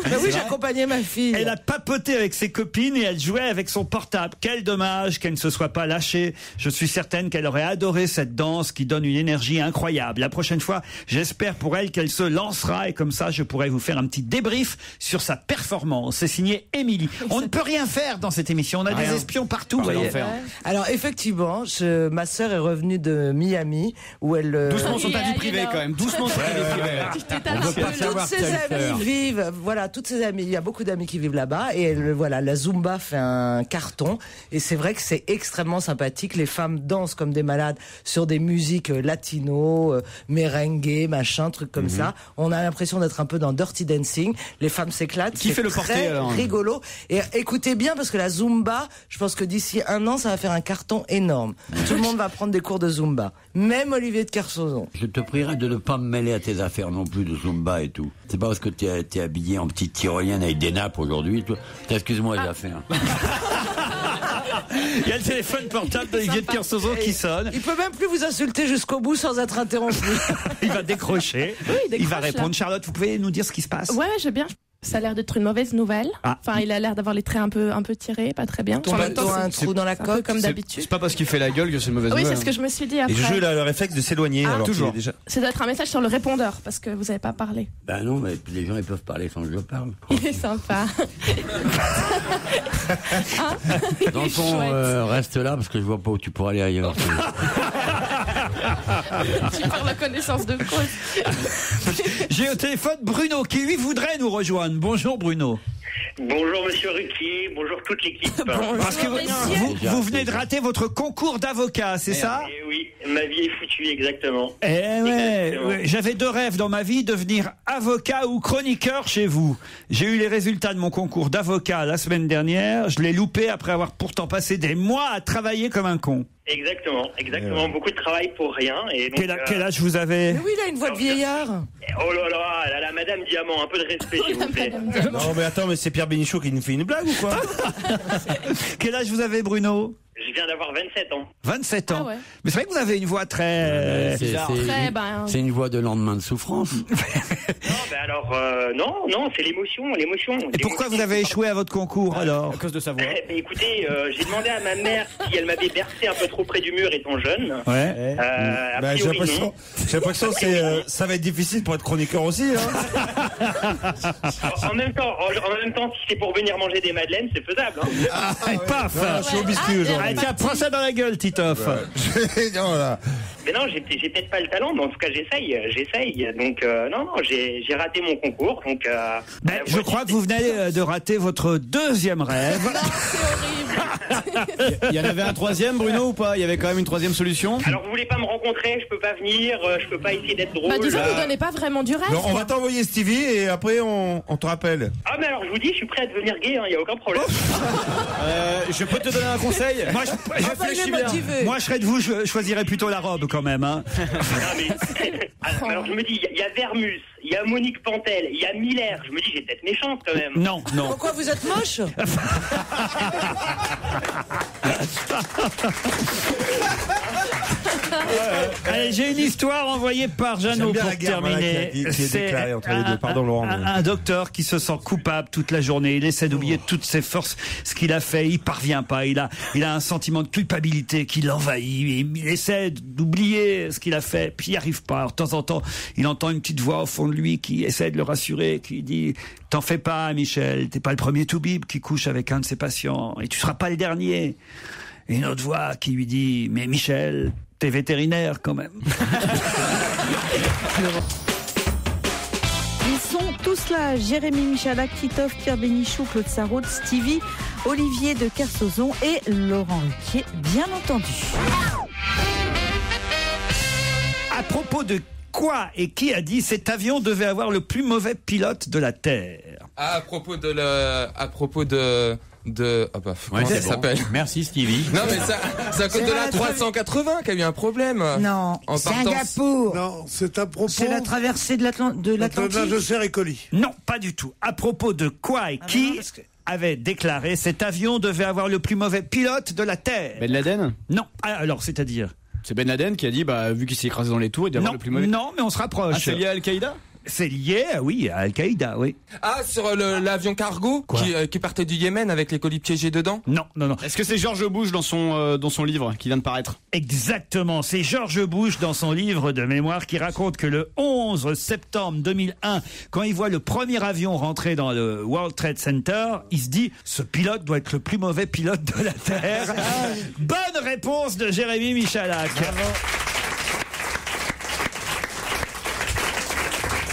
Mais oui, j'accompagnais ma fille. Elle a papoté avec ses copines et elle jouait avec son portable. Quel dommage qu'elle ne se soit pas lâchée. Je suis certaine qu'elle aurait adoré cette danse qui donne une énergie incroyable. La prochaine fois, j'espère pour elle qu'elle se lancera et comme ça, je pourrais vous faire un petit débrief sur sa performance. C'est signé Émilie. On ne peut rien faire dans cette émission. On a des espions partout. Voyez. Alors effectivement, ma sœur est revenue de Miami où elle. Doucement sur ta vie privée quand même. Doucement sur ta vie privée. Toutes ses amies vivent. Voilà, toutes ses amies. Il y a beaucoup d'amis qui vivent là-bas et voilà, la Zumba fait un carton et c'est vrai que c'est extrêmement sympathique. Les femmes dansent comme des malades sur des musiques latino, merengue, machin, trucs comme ça. On a l'impression l'impression d'être un peu dans Dirty Dancing. Les femmes s'éclatent. Qui fait le très porté, alors rigolo. Et écoutez bien, parce que la Zumba, je pense que d'ici 1 an, ça va faire un carton énorme. Tout le monde va prendre des cours de Zumba. Même Olivier de Kersauzon. Je te prierai de ne pas me mêler à tes affaires non plus de Zumba et tout. C'est pas parce que t'es habillé en petite tyrolienne avec des nappes aujourd'hui. Excuse-moi les affaires. Il y a le téléphone portable d'Olivier de Kersauzon qui sonne. Il peut même plus vous insulter jusqu'au bout sans être interrompu. Il va décrocher. Oui, il va décroche, répondre. là. Charlotte, vous pouvez nous dire ce qui se passe? Ouais, je veux bien. Ça a l'air d'être une mauvaise nouvelle. Enfin, il a l'air d'avoir les traits un peu tirés, pas très bien. En même temps, un trou dans la coque, comme d'habitude. C'est pas parce qu'il fait la gueule que c'est une mauvaise Oui, nouvelle. c'est ce que je me suis dit après. Et Juju, il a le réflexe de s'éloigner. Alors toujours. Déjà... Ça doit être un message sur le répondeur, parce que vous n'avez pas parlé. Ben non, mais les gens ils peuvent parler sans que je parle. Il est sympa. Dans le fond, reste là parce que je vois pas où tu pourras aller ailleurs. Tu perds la connaissance de cause. J'ai au téléphone Bruno qui lui voudrait nous rejoindre. Bonjour Bruno. Bonjour Monsieur Ruquier, bonjour toute l'équipe. Parce que vous venez de rater votre concours d'avocat, c'est ça? Eh oui, ma vie est foutue, exactement. Ouais, j'avais 2 rêves dans ma vie, devenir avocat ou chroniqueur chez vous. J'ai eu les résultats de mon concours d'avocat la semaine dernière, je l'ai loupé après avoir pourtant passé des mois à travailler comme un con. Exactement. Beaucoup de travail pour rien. Et donc, Quel âge vous avez? Mais oui, il a une voix de vieillard. Oh là là, Madame Diamant, un peu de respect s'il vous plaît. Non mais attends, mais c'est Pierre Bénichou qui nous fait une blague ou quoi? Quel âge vous avez Bruno? Je viens d'avoir 27 ans. 27 ans. Ah ouais. Mais c'est vrai que vous avez une voix très... C'est une voix de lendemain de souffrance. Non, alors, non, c'est l'émotion. Et pourquoi vous avez échoué à votre concours alors? À cause de sa voix. Écoutez, j'ai demandé à ma mère si elle m'avait bercé un peu trop près du mur étant jeune. Ouais. A priori, non. J'ai l'impression que ça va être difficile pour être chroniqueur aussi. Hein. En même temps, si c'est pour venir manger des madeleines, c'est faisable. Hein. Paf. Non, je suis au biscuit aujourd'hui. Tiens, prends ça dans la gueule, Titoff. Non, là. Mais non, j'ai peut-être pas le talent, mais en tout cas j'essaye. Donc non, j'ai raté mon concours. Donc je crois que vous venez de rater votre 2e rêve. Il y en avait un 3e, Bruno, ou pas? Il y avait quand même une 3e solution. Alors vous voulez pas me rencontrer, je peux pas venir, je peux pas essayer d'être drôle. Bah disons, vous donnez pas vraiment du rêve. Non, on va t'envoyer Stevie et après on te rappelle. Ah mais alors je vous dis, je suis prêt à devenir gay, y a aucun problème. Je peux te donner un conseil? Moi, je serais de vous, je choisirais plutôt la robe quand même. Hein. Alors je me dis, il y a Vermus, il y a Monique Pantel, il y a Miller. Je me dis, j'ai peut-être mes chances quand même. Non. Pourquoi vous êtes moche? Allez, j'ai une histoire envoyée par Jeannot pour terminer. C'est un docteur qui se sent coupable toute la journée. Il essaie d'oublier toutes ses forces, ce qu'il a fait. Il parvient pas. Il a un sentiment de culpabilité qui l'envahit. Il essaie d'oublier ce qu'il a fait, puis il n'y arrive pas. Alors, de temps en temps, il entend une petite voix au fond de lui qui essaie de le rassurer, qui dit « T'en fais pas, Michel. T'es pas le premier toubib qui couche avec un de ses patients. Et tu seras pas le dernier. » Et une autre voix qui lui dit « Mais Michel, t'es vétérinaire quand même. » Ils sont tous là, Jérémy Michalak, Titoff, Pierre Bénichou, Claude Sarraute, Stevie, Olivier de Kersauzon et Laurent Ruquier, bien entendu. À propos de quoi et qui a dit cet avion devait avoir le plus mauvais pilote de la Terre? À propos de comment ça s'appelle? Merci Stevie. Non mais c'est à cause de la 380 qu'il y a eu un problème. Non, Singapour. Non, c'est à propos. C'est la traversée de l'Atlantique. De Serre et Colis. Non, pas du tout. À propos de quoi et qui avait déclaré cet avion devait avoir le plus mauvais pilote de la Terre? Ben Laden? Non. Alors, c'est-à-dire? C'est Ben Laden qui a dit, vu qu'il s'est écrasé dans les tours, il doit avoir le plus mauvais. Non, mais on se rapproche. Ah, c'est lié à Al-Qaïda? C'est lié, oui, à Al-Qaïda, oui. Ah, sur l'avion cargo qui partait du Yémen avec les colis piégés dedans? Non. Est-ce que c'est George Bush dans son livre qui vient de paraître? Exactement, c'est George Bush dans son livre de mémoire qui raconte que le 11 septembre 2001, quand il voit le premier avion rentrer dans le World Trade Center, il se dit « Ce pilote doit être le plus mauvais pilote de la Terre. » Bonne réponse de Jérémy Michalak. Bravo.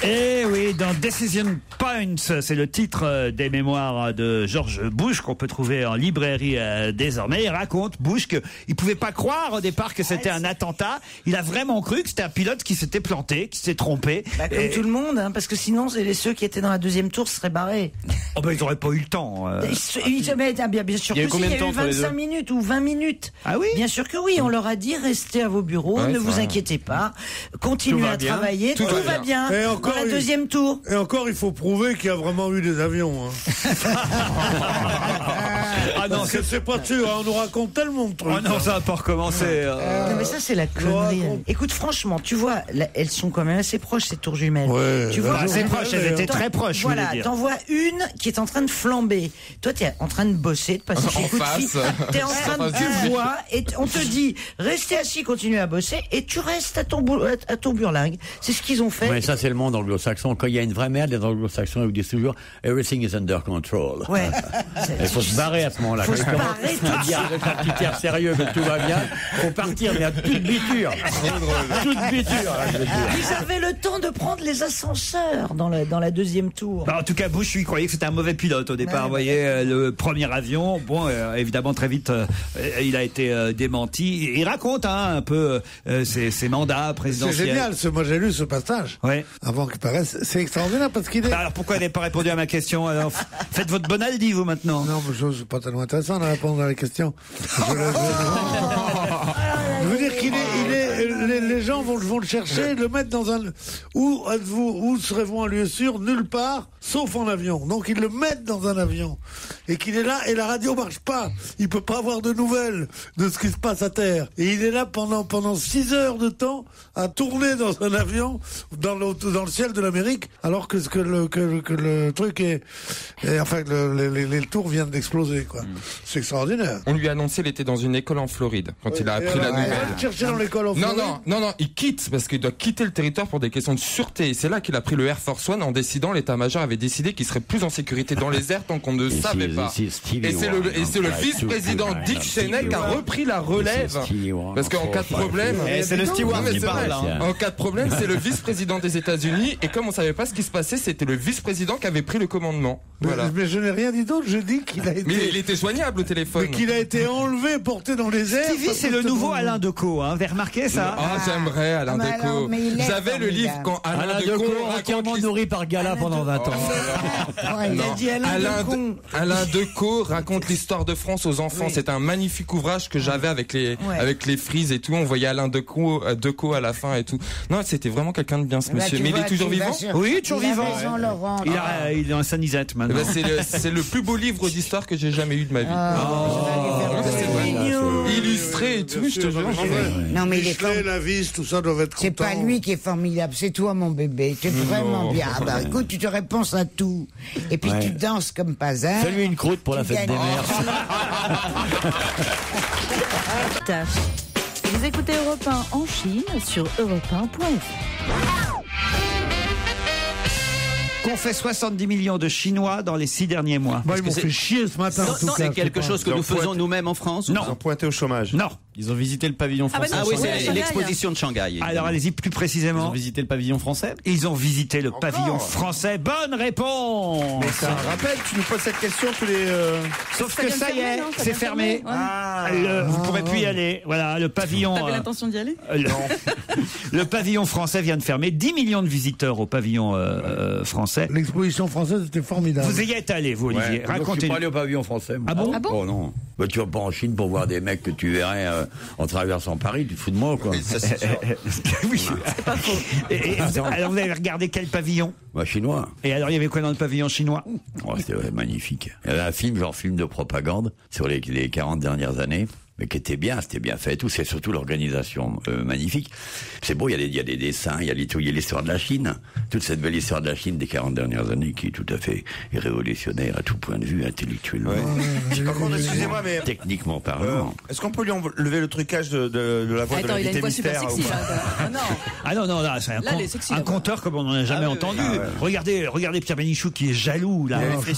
Et oui, dans Decision Points, c'est le titre des mémoires de George Bush qu'on peut trouver en librairie désormais. Il raconte, Bush, qu'il pouvait pas croire au départ que c'était un attentat. Il a vraiment cru que c'était un pilote qui s'était planté, qui s'était trompé. Comme tout le monde, hein, parce que sinon, ceux qui étaient dans la deuxième tour seraient barrés. Oh ben, ils n'auraient pas eu le temps. Bien sûr Il y a eu que combien si, de temps il y a eu entre les 25 deux minutes ou 20 minutes. Ah oui? Bien sûr que oui, on leur a dit restez à vos bureaux, Ouais, ne c'est vous vrai. inquiétez pas, continuez à travailler, tout va bien. Et Dans encore, la deuxième tour. Et encore, il faut prouver qu'il y a vraiment eu des avions. Hein. Ah non, c'est pas sûr, hein, on nous raconte tellement de trucs. Oh non, ça va pas recommencer. Non mais ça c'est la connerie. Écoute franchement, tu vois, là, elles sont quand même assez proches ces tours jumelles. Ouais, tu vois, assez proches, elles étaient très proches. Voilà, je voulais dire. t'en vois une qui est en train de flamber. Toi t'es en train de bosser, de passer tes coups de fil. T'es en train de, tu vois, et on te dit restez assis, continuez à bosser, et tu restes à ton burlingue. C'est ce qu'ils ont fait. Mais ça, c'est le monde anglo-saxon. Quand il y a une vraie merde, les anglo-saxons, ils vous disent toujours everything is under control. Ouais. Il faut se barrer à ce moment-là. Faut Quand se ils commencent barrer tout à de dire suite. avec un petit air sérieux que tout va bien, faut partir, mais à toute biture. Toute biture, là, je veux dire. Ils avaient le temps de prendre les ascenseurs dans la deuxième tour. Bah, en tout cas, Bush, lui, croyait que c'était un mauvais pilote au départ. Ouais, Vous voyez, le premier avion, bon, évidemment, très vite, il a été démenti. Il raconte un peu ses mandats présidentiels. C'est génial, moi j'ai lu ce passage. Ouais. Avant qu'il paraisse. C'est extraordinaire parce qu'il est. Bah, alors pourquoi elle n'a pas répondu à ma question alors, faites votre Bonaldi, vous, maintenant. Non, mais c'est pas tellement intéressant de répondre à la question. Je veux dire qu'il est, les gens vont le chercher, le mettre dans un. Où serez-vous en lieu sûr? Nulle part, sauf en avion. Donc ils le mettent dans un avion. Et qu'il est là, et la radio marche pas. Il peut pas avoir de nouvelles de ce qui se passe à terre. Et il est là pendant 6 heures de temps à tourner dans un avion dans le ciel de l'Amérique, alors que le truc est enfin, les tours viennent d'exploser, quoi. C'est extraordinaire. On lui a annoncé qu'il était dans une école en Floride quand il a appris la nouvelle. Il va chercher dans l'école en Floride. Non, il quitte parce qu'il doit quitter le territoire pour des questions de sûreté. Et c'est là qu'il a pris le Air Force One en décidant, l'état-major avait décidé qu'il serait plus en sécurité dans les airs tant qu'on ne savait pas. Et c'est le vice-président Dick Cheney qui a repris la relève. Parce qu'en cas de problème, c'est le steward qui parle. En cas de problème, c'est le vice-président des États-Unis. Et comme on savait pas ce qui se passait, c'était le vice-président qui avait pris le commandement. Voilà. Mais je n'ai rien dit d'autre, je dis qu'il a été. Mais il était joignable au téléphone. Mais qu'il a été enlevé, porté dans les airs. Stevie, c'est le nouveau Alain Decaux, hein. Vous avez remarqué ça? Ah, j'aimerais Alain Decaux. J'avais le livre quand Alain Decaux entièrement nourri par Gala pendant 20 ans. Alain Decaux raconte l'histoire de France aux enfants. C'est un magnifique ouvrage que j'avais avec les frises et tout. On voyait Alain Decaux à la fin et tout. Non, c'était vraiment quelqu'un de bien, ce monsieur. Mais il est toujours vivant? Oui, toujours vivant. Il est en sanisette maintenant. C'est le plus beau livre d'histoire que j'ai jamais eu de ma vie. Illustré et tout, je te jure. Non, mais il est la vis, tout ça doit être C'est pas lui qui est formidable, c'est toi, mon bébé. Tu es vraiment bien. Ah bah, écoute, tu te réponds à tout. Et puis tu danses comme pas un. Fais-lui une croûte pour la fête des mères. Vous écoutez Europe 1 en Chine sur europe1.fr. Qu'ont fait 70 millions de Chinois dans les 6 derniers mois? Ils m'ont fait chier ce matin. C'est quelque chose que nous faisons nous-mêmes en France? Non. Ils ont pointé au chômage. Non. Ils ont visité le pavillon français. Ah oui, c'est l'exposition de Shanghai. Alors allez-y plus précisément. Ils ont visité le pavillon français. Ils ont visité le pavillon français. Bonne réponse. Mais ça rappelle, tu nous poses cette question tous les. Sauf que ça y est, c'est fermé. Vous pourrez plus y aller. Voilà, le pavillon. T'avais l'intention d'y aller? Le pavillon français vient de fermer. 10 millions de visiteurs au pavillon français. L'exposition française était formidable. Vous y êtes allé, vous, Olivier. Ouais, je Racontez-nous. suis pas allé au pavillon français. Moi. Ah bon? Oh non. Bah, tu vas pas en Chine pour voir des mecs que tu verrais en traversant Paris. Tu te fous de moi, quoi. Oui, c'est pas faux. Alors vous avez regardé quel pavillon? Bah, chinois. Et alors il y avait quoi dans le pavillon chinois? Oh, c'était magnifique. Il y avait un film, genre film de propagande, sur les 40 dernières années. Mais qui était bien, c'était bien fait et tout. C'est surtout l'organisation magnifique. C'est beau, il y a des dessins, il y a l'histoire de la Chine. Toute cette belle histoire de la Chine des 40 dernières années qui est tout à fait révolutionnaire à tout point de vue, intellectuellement. Par contre, excusez-moi, mais. Techniquement parlant. Est-ce qu'on peut lui enlever le trucage de la voix de l'invité mystère? Ah non, là, c'est un conteur comme on n'en a jamais entendu. Regardez Pierre Bénichou qui est jaloux, là. Je suis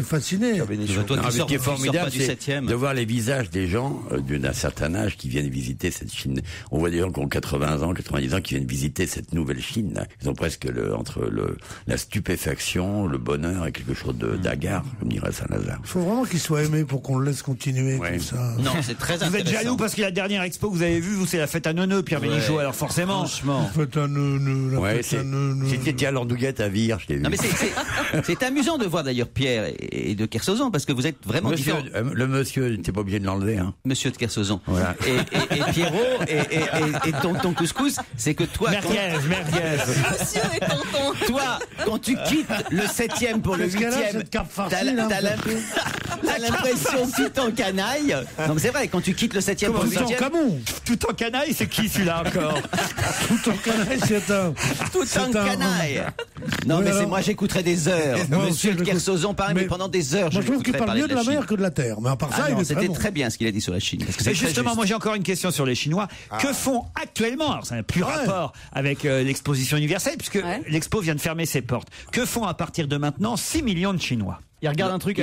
fasciné. Ce qui est formidable, c'est de voir les visage des gens d'un certain âge qui viennent visiter cette Chine. On voit des gens qui ont 80 ans, 90 ans qui viennent visiter cette nouvelle Chine. Là. Ils ont presque entre la stupéfaction, le bonheur et quelque chose d'hagard, comme dirait Saint-Lazare. Il faut vraiment qu'il soit aimé pour qu'on le laisse continuer comme ça. Non, c'est très intéressant. Vous êtes jaloux parce que la dernière expo que vous avez vue, vous, c'est la fête à Neuneu, Pierre Bénichou, alors forcément. Franchement. La fête à Neuneu, ouais, c'était à l'Andouillette à Vire, je l'ai vu. Non, mais c'est amusant de voir d'ailleurs Pierre et de Kersozon, parce que vous êtes vraiment différents. Le monsieur, t'es pas obligé de l'enlever. Hein. Monsieur de Kersozon. Voilà. Et Pierrot et ton couscous, c'est que toi... Merguez. Monsieur et tonton. Toi, quand tu quittes le 7e pour le 8e, t'as l'impression que tu t'encanailles. Non, mais c'est vrai, quand tu quittes le 7e pour le 8e... Tout en canaille, c'est qui celui-là encore? Tout en canaille, c'est un... Tout en canaille. Non, mais c'est moi, j'écouterai des heures. Monsieur de Kersozon parle, mais pendant des heures. Moi, je trouve qu'il parle mieux de la mer que de la terre. Mais à part ça, il est c'était très bien ce qu'il a dit sur la Chine. Et justement, moi j'ai encore une question sur les Chinois. Que font actuellement, alors ça n'a plus rapport avec l'exposition universelle, puisque l'expo vient de fermer ses portes. Que font à partir de maintenant 6 millions de Chinois? Ils regardent un truc,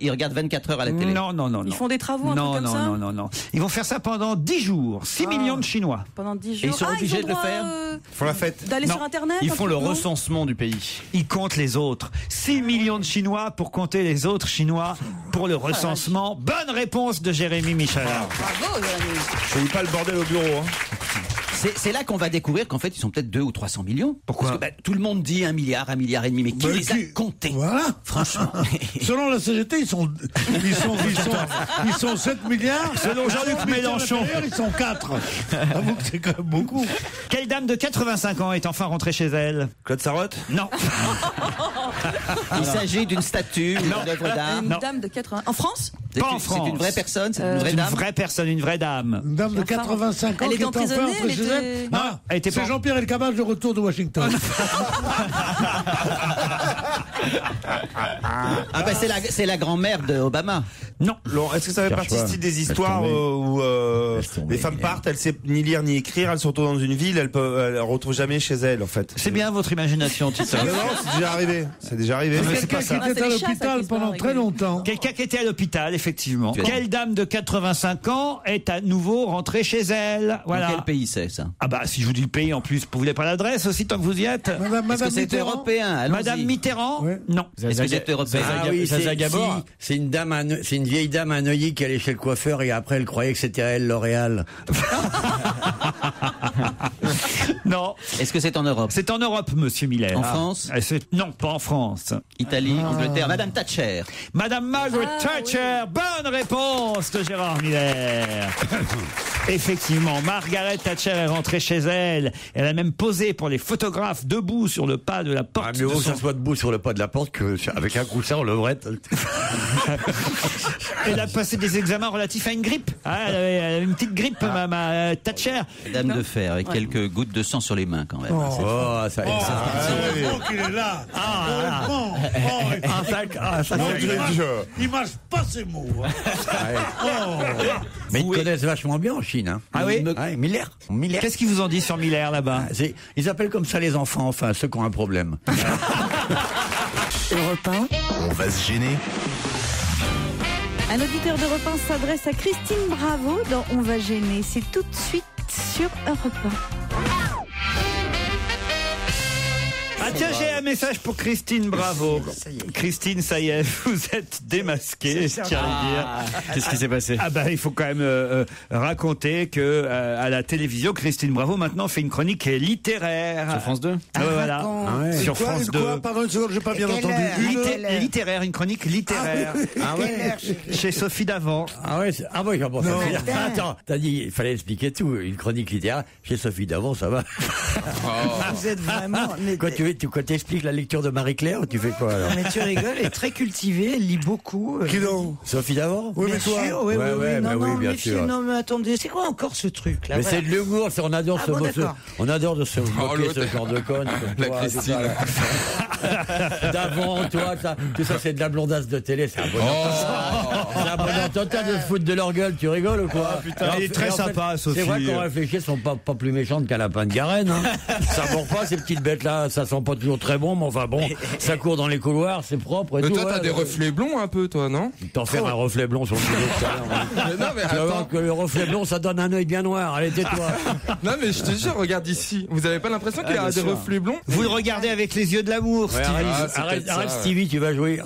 ils regardent 24 heures à la télé. Non. Ils font des travaux, un truc comme ça? Non. Ils vont faire ça pendant 10 jours. 6 millions de Chinois. Pendant 10 jours. Et ils sont obligés de le faire? Ils font la fête. D'aller sur Internet? Ils font le recensement du pays. Ils comptent les autres. 6 millions de Chinois pour compter les autres Chinois pour le recensement. Bonne réponse de Jérémy Michalard. Bravo, Jérémy. Je ne dis pas le bordel au bureau. Hein. C'est là qu'on va découvrir qu'en fait, ils sont peut-être 200 ou 300 millions. Pourquoi? Parce que tout le monde dit 1 milliard, 1,5 milliard, mais qui les a comptés? Voilà. Franchement. Selon la CGT, ils sont 7 milliards. Selon Jean-Luc Mélenchon, ils sont 4. J'avoue que c'est quand même beaucoup. Quelle dame de 85 ans est enfin rentrée chez elle? Claude Sarraute? Non. Il s'agit d'une statue, une œuvre d'art. Une dame de 80. En France? Pas en France. C'est une vraie personne, c'est une vraie Une dame. vraie personne, une vraie dame. Une dame de 85 ans Elle est qui est enfin emprisonnée, entrée chez elle. Elle était C'est pas- Jean-Pierre Elkabbach de retour de Washington. Ah ben c'est la grand-mère d'Obama. Non. Laurent, est-ce que ça fait Cherche partie pas. des Laisse histoires tomber. où Laisse tomber. les femmes partent, elles ne savent ni lire ni écrire, elles sont dans une ville, elles ne retrouvent jamais chez elles en fait. C'est bien votre imagination, Tito. Non, c'est déjà arrivé. C'est déjà arrivé. Mais c'est pas Quelqu'un ça. qui était à l'hôpital pendant très longtemps. Quelqu'un qui était à l'hôpital, effectivement. Tu as- Quelle dame de 85 ans est à nouveau rentrée chez elle? Voilà. Dans quel pays c'est ça? Ah bah si je vous dis le pays en plus, vous voulez pas l'adresse aussi tant que vous y êtes? Est-ce que c'est Mitterrand. européen? Allons-y. Madame Mitterrand? Non. Est-ce que c'est européen? Ah oui, Zaza Gabor. c'est une dame, c'est une vieille dame à Neuilly qui allait chez le coiffeur et après elle croyait que c'était elle L'Oréal. Non. Est-ce que c'est en Europe? C'est en Europe, monsieur Miller. En France? Non, pas en France. Italie, Angleterre, Madame Thatcher. Madame Margaret Thatcher, bonne réponse de Gérard Miller. Effectivement, Margaret Thatcher est rentrée chez elle. Elle a même posé pour les photographes debout sur le pas de la porte. Ah, mais de vaut que son- ça soit debout sur le pas de la porte que avec un coussin on levrette. Elle a passé des examens relatifs à une grippe. Ah, elle avait une petite grippe, ma Thatcher. Dame de fer, avec quelques gouttes de sang sur les mains quand même. Oh, ça. Heureusement qu'il est là. Heureusement. Il marche pas ses mots. Mais ils connaissent vachement bien en Chine. Hein. Ah oui? Ouais, Miller. Qu'est-ce qu'ils vous ont dit sur Miller là-bas? Ils appellent comme ça les enfants, enfin, ceux qui ont un problème. Europe 1. On va se gêner. Un auditeur d'Europe 1 s'adresse à Christine Bravo dans On va gêner. C'est tout de suite sur Europe 1. Ah tiens, j'ai un message pour Christine Bravo. Christine, ça y est, vous êtes démasquée, je tiens à le dire. Qu'est-ce qui s'est passé? Ah bah il faut quand même raconter que à la télévision, Christine Bravo maintenant fait une chronique littéraire. Sur France 2? Ah ouais, voilà. Sur France 2. Pardon une seconde, j'ai pas bien entendu. Littéraire, une chronique littéraire. Ah ouais. Chez Sophie Davant. Ah ouais, ah ouais, bon, ça veut dire- attends, t'as dit, il fallait expliquer tout. Une chronique littéraire, chez Sophie Davant, ça va. Vous êtes vraiment. Quand tu expliques la lecture de Marie-Claire, tu fais quoi alors? Mais tu rigoles, elle est très cultivée, elle lit beaucoup. Qui donc? Sophie Davant? Oui, mais Bien toi. sûr, oui, Ouais, oui, oui. ouais, Non, bah non, oui, bien mais sûr. Non, mais attendez, c'est quoi encore ce truc là? Mais Voilà. c'est de l'humour, on adore Ah bon, d'accord. on adore de se moquer l'autre. ce genre de conne. La Toi, Christine. tout ça. D'avant, toi, tout ça c'est de la blondasse de télé, c'est un bonheur. C'est un bonheur total de se foutre de leur gueule, tu rigoles ou quoi? putain, elle est très sympa, Sophie. C'est vrai qu'on réfléchit, elles sont pas plus méchantes qu'un lapin de Garenne. Hein. Ça mord pas ces petites bêtes là, ça sent pas toujours très bon, mais enfin bon, ça court dans les couloirs, c'est propre. Et Mais tout, toi, t'as ouais. des reflets blonds un peu, toi, non? T'en faire un reflet blond sur le ciseau tout à l'heure. Non, mais Tu vas voir que le reflet blond, ça donne un œil bien noir. Allez, tais-toi. Non, mais je te jure, regarde ici. Vous avez pas l'impression qu'il y a bien des sûr. reflets blonds? Vous le regardez avec les yeux de l'amour, Ouais, Stevie. arrête, Stevie, tu vas jouir.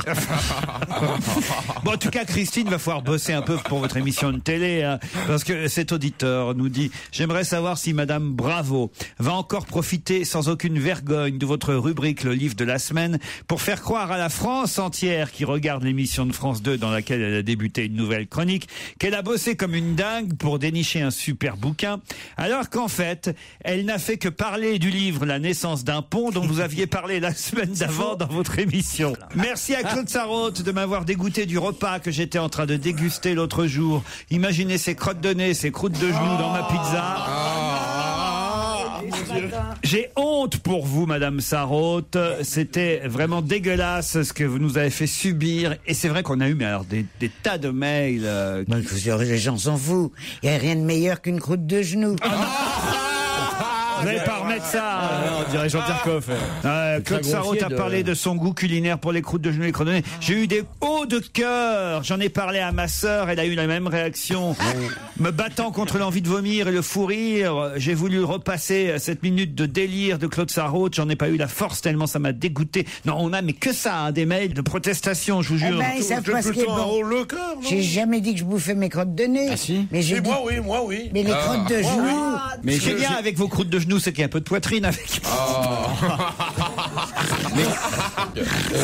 Bon, en tout cas, Christine va falloir bosser un peu pour votre émission de télé, hein, parce que cet auditeur nous dit « J'aimerais savoir si Madame Bravo va encore profiter sans aucune vergogne de votre rubrique Le Livre de la Semaine pour faire croire à la France entière qui regarde l'émission de France 2 dans laquelle elle a débuté une nouvelle chronique qu'elle a bossé comme une dingue pour dénicher un super bouquin, alors qu'en fait, elle n'a fait que parler du livre La naissance d'un pont dont vous aviez parlé la semaine d'avant dans votre émission. Merci à Claude Sarraute de m'avoir dégoûté du repas que j'étais en train de déguster l'autre jour. Imaginez ces crottes de nez, ces croûtes de genoux dans ma pizza. J'ai honte pour vous, Madame Sarraute. C'était vraiment dégueulasse ce que vous nous avez fait subir. Et c'est vrai qu'on a eu mais alors, des tas de mails. Les gens s'en foutent. Il n'y a rien de meilleur qu'une croûte de genou. Vous n'allez pas remettre ça. On dirait Jean-Pierre Coff. Claude Sarraute a parlé de son goût culinaire pour les croûtes de genoux et les crottes de nez. J'ai eu des hauts de cœur. J'en ai parlé à ma sœur. Elle a eu la même réaction. Me battant contre l'envie de vomir et le fou rire, j'ai voulu repasser cette minute de délire de Claude Sarraute. J'en ai pas eu la force tellement ça m'a dégoûté. Non, on a mais que ça, hein, des mails de protestation, je vous jure. Ils savent pas ce qui est bon. J'ai jamais dit que je bouffais mes crottes de nez. Ah si. Mais j'ai dit... Moi oui. Mais les crottes de genoux. Mais ce qui est bien avec vos croûtes de genoux, c'est qu'il y a un peu de poitrine avec.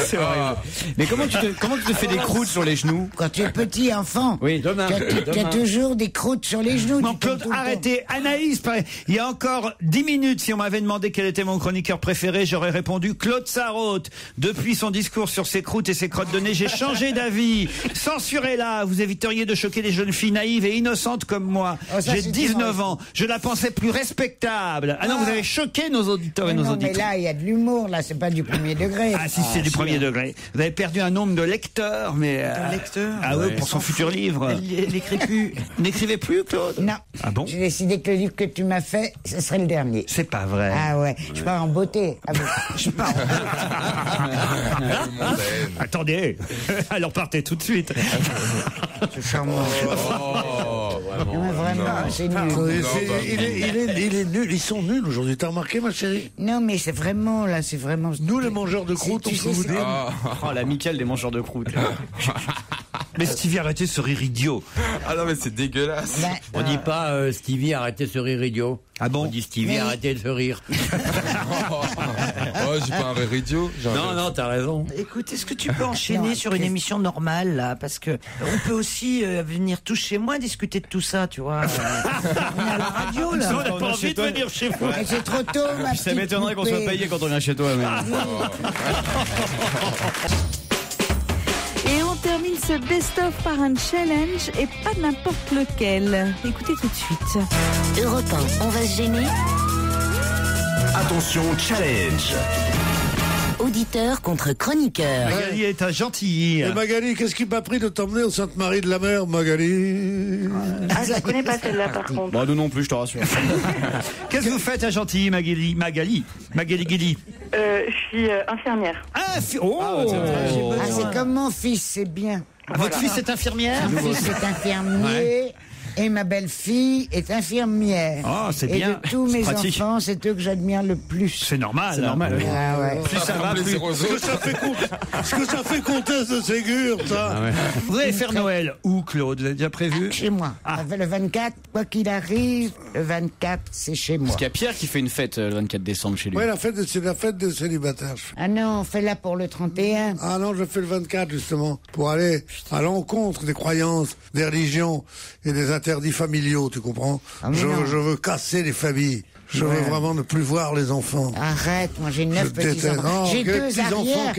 C'est horrible. Mais comment tu te fais des croûtes sur les genoux? Quand tu es petit enfant, oui, tu as toujours des croûtes sur les genoux. Non, Claude, arrêtez. Anaïs, pareil. Il y a encore 10 minutes, si on m'avait demandé quel était mon chroniqueur préféré, j'aurais répondu Claude Sarraute. Depuis son discours sur ses croûtes et ses crottes de nez, j'ai changé d'avis. Censurez-la. Vous éviteriez de choquer des jeunes filles naïves et innocentes comme moi. J'ai 19 ans. Je la pensais plus respectable. Ah non, vous avez choqué nos auditeurs et nos auditeurs. Mais là, il y a de l'humour. Là, c'est pas du premier degré. Ah si, c'est du premier degré. Vous avez perdu un nombre de lecteurs, mais... Ah oui, pour son futur livre. Elle n'écrit plus. N'écrivez plus, Claude? Non. Ah bon? J'ai décidé que le livre que tu m'as fait, ce serait le dernier. C'est pas vrai. Ah ouais. Je pars en beauté. Ah bon. Je pars en beauté. Attendez. Alors partez tout de suite. C'est charmant. Vraiment, c'est nul. Il est nul. Ils sont nuls aujourd'hui. T'as remarqué, ma chérie? Non, mais c'est vraiment, là, c'est vraiment... Nous, les mangeurs de croûtes, on peut vous dire. Oh, l'amicale des mangeurs de croûtes. Mais Stevie, arrêtez ce rire idiot. Ah non, mais c'est dégueulasse. On dit pas Stevie, arrêtez ce rire idiot. Ah bon? On dit Stevie, arrêtez de se rire. Oh, j'ai pas un rire idiot. Non, t'as raison. Écoute, est-ce que tu peux enchaîner sur une émission normale, là? Parce que on peut aussi venir tous chez moi discuter de tout ça, tu vois. On est à la radio, là. On n'a pas envie de venir chez vous. C'est trop tôt, ma petite Ça m'étonnerait qu'on soit poupée. payé quand on vient chez toi. Mais... Et on termine ce best-of par un challenge et pas n'importe lequel. Écoutez tout de suite. Europe 1, on va se gêner. Attention, challenge. Auditeur contre chroniqueur. Magali est un gentil. Et Magali, qu'est-ce qui m'a pris de t'emmener au Sainte-Marie de la Mer, Magali? Ah, je la connais pas celle-là, par contre. Bon, nous non plus, je te rassure. Qu'est-ce que vous faites à Gentilly, Magali Guili? Je suis infirmière. C'est comme mon fils, c'est bien. Votre fils est infirmière? Mon fils est infirmier. Ouais. Et ma belle-fille est infirmière. Ah, c'est bien. Et de tous mes pratique. enfants, c'est eux que j'admire le plus. C'est normal. C'est normal. Oui. Ah ouais. Plus ça va, plus. Est-ce que ça fait comtesse de Ségur, ça? Ah ouais. Vous allez faire Noël où, Claude? Vous avez déjà prévu? Chez moi. Le 24, quoi qu'il arrive, le 24, c'est chez moi. Parce qu'il y a Pierre qui fait une fête le 24 décembre chez lui. Oui, c'est la fête des célibataires. Ah non, on fait là pour le 31. Ah non, je fais le 24, justement, pour aller à l'encontre des croyances, des religions et des interdits familiaux, tu comprends? Je veux casser les familles. Je veux vraiment ne plus voir les enfants. Arrête, moi j'ai 9 petits-enfants. J'ai 2 petits-enfants,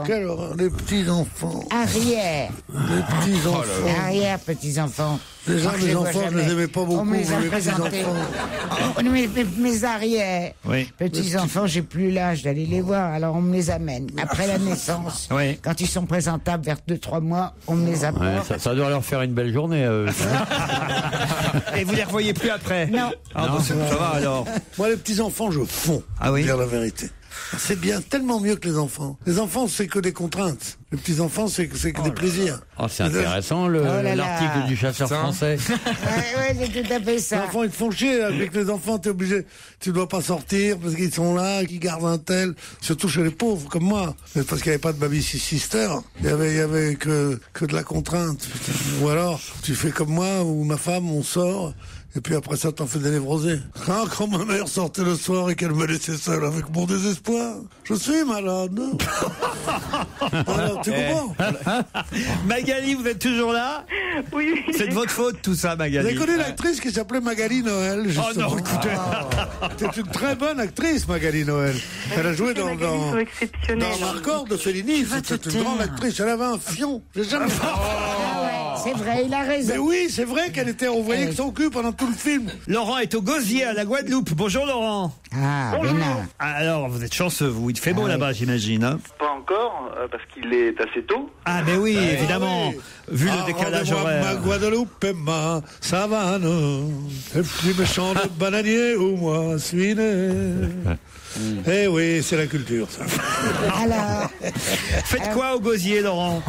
quelle horreur, les petits-enfants. Arrière. Les petits-enfants. Arrière, petits-enfants. Déjà, mes enfants, je les aimais pas beaucoup. On me les a mes présentés. petits-enfants. Mes arrières. Oui. Petits-enfants, j'ai plus l'âge d'aller les voir, alors on me les amène. Après la naissance, oui. Quand ils sont présentables vers 2-3 mois, on me les apporte. Ouais, ça doit leur faire une belle journée. Et vous les revoyez plus après? Non. Ah, non, ça va alors. Moi, les petits-enfants, je fonds. Ah oui? Dire la vérité. C'est bien, tellement mieux que les enfants. Les enfants, c'est que des contraintes. Les petits-enfants, c'est que des plaisirs. Oh, c'est intéressant, l'article du chasseur français. Ouais, c'est tout à fait ça. Les enfants, ils te font chier. Avec les enfants, t'es obligé, tu dois pas sortir parce qu'ils sont là, qu'ils gardent un tel. Surtout chez les pauvres, comme moi. Parce qu'il n'y avait pas de baby-sister. Il y avait que de la contrainte. Ou alors, tu fais comme moi, ou ma femme, on sort. Et puis après ça, t'en fais des névrosés. Quand ma mère sortait le soir et qu'elle me laissait seule avec mon désespoir, je suis malade. Alors, tu comprends? Magali, vous êtes toujours là? Oui. C'est de votre faute tout ça, Magali. Vous avez connu l'actrice qui s'appelait Magali Noël, justement. Oh non, écoutez. C'est une très bonne actrice, Magali Noël. Elle a joué dans Marcor de Fellini. C'est une grande actrice. Elle avait un fion. J'ai jamais vu. C'est vrai, il a raison. Mais oui, c'est vrai qu'elle était envoyée que son cul pendant tout le film. Laurent est au Gosier, à la Guadeloupe. Bonjour, Laurent. Ah, Bénin. Alors, vous êtes chanceux, vous. Il fait beau là-bas, j'imagine. Hein. Pas encore, parce qu'il est assez tôt. Ah, mais oui, évidemment. Vu le décalage horaire. Ma Guadeloupe et ma savane, et puis méchant de bananier où moi suis né. Eh oui, c'est la culture, ça. Alors. Faites quoi au Gosier, Laurent?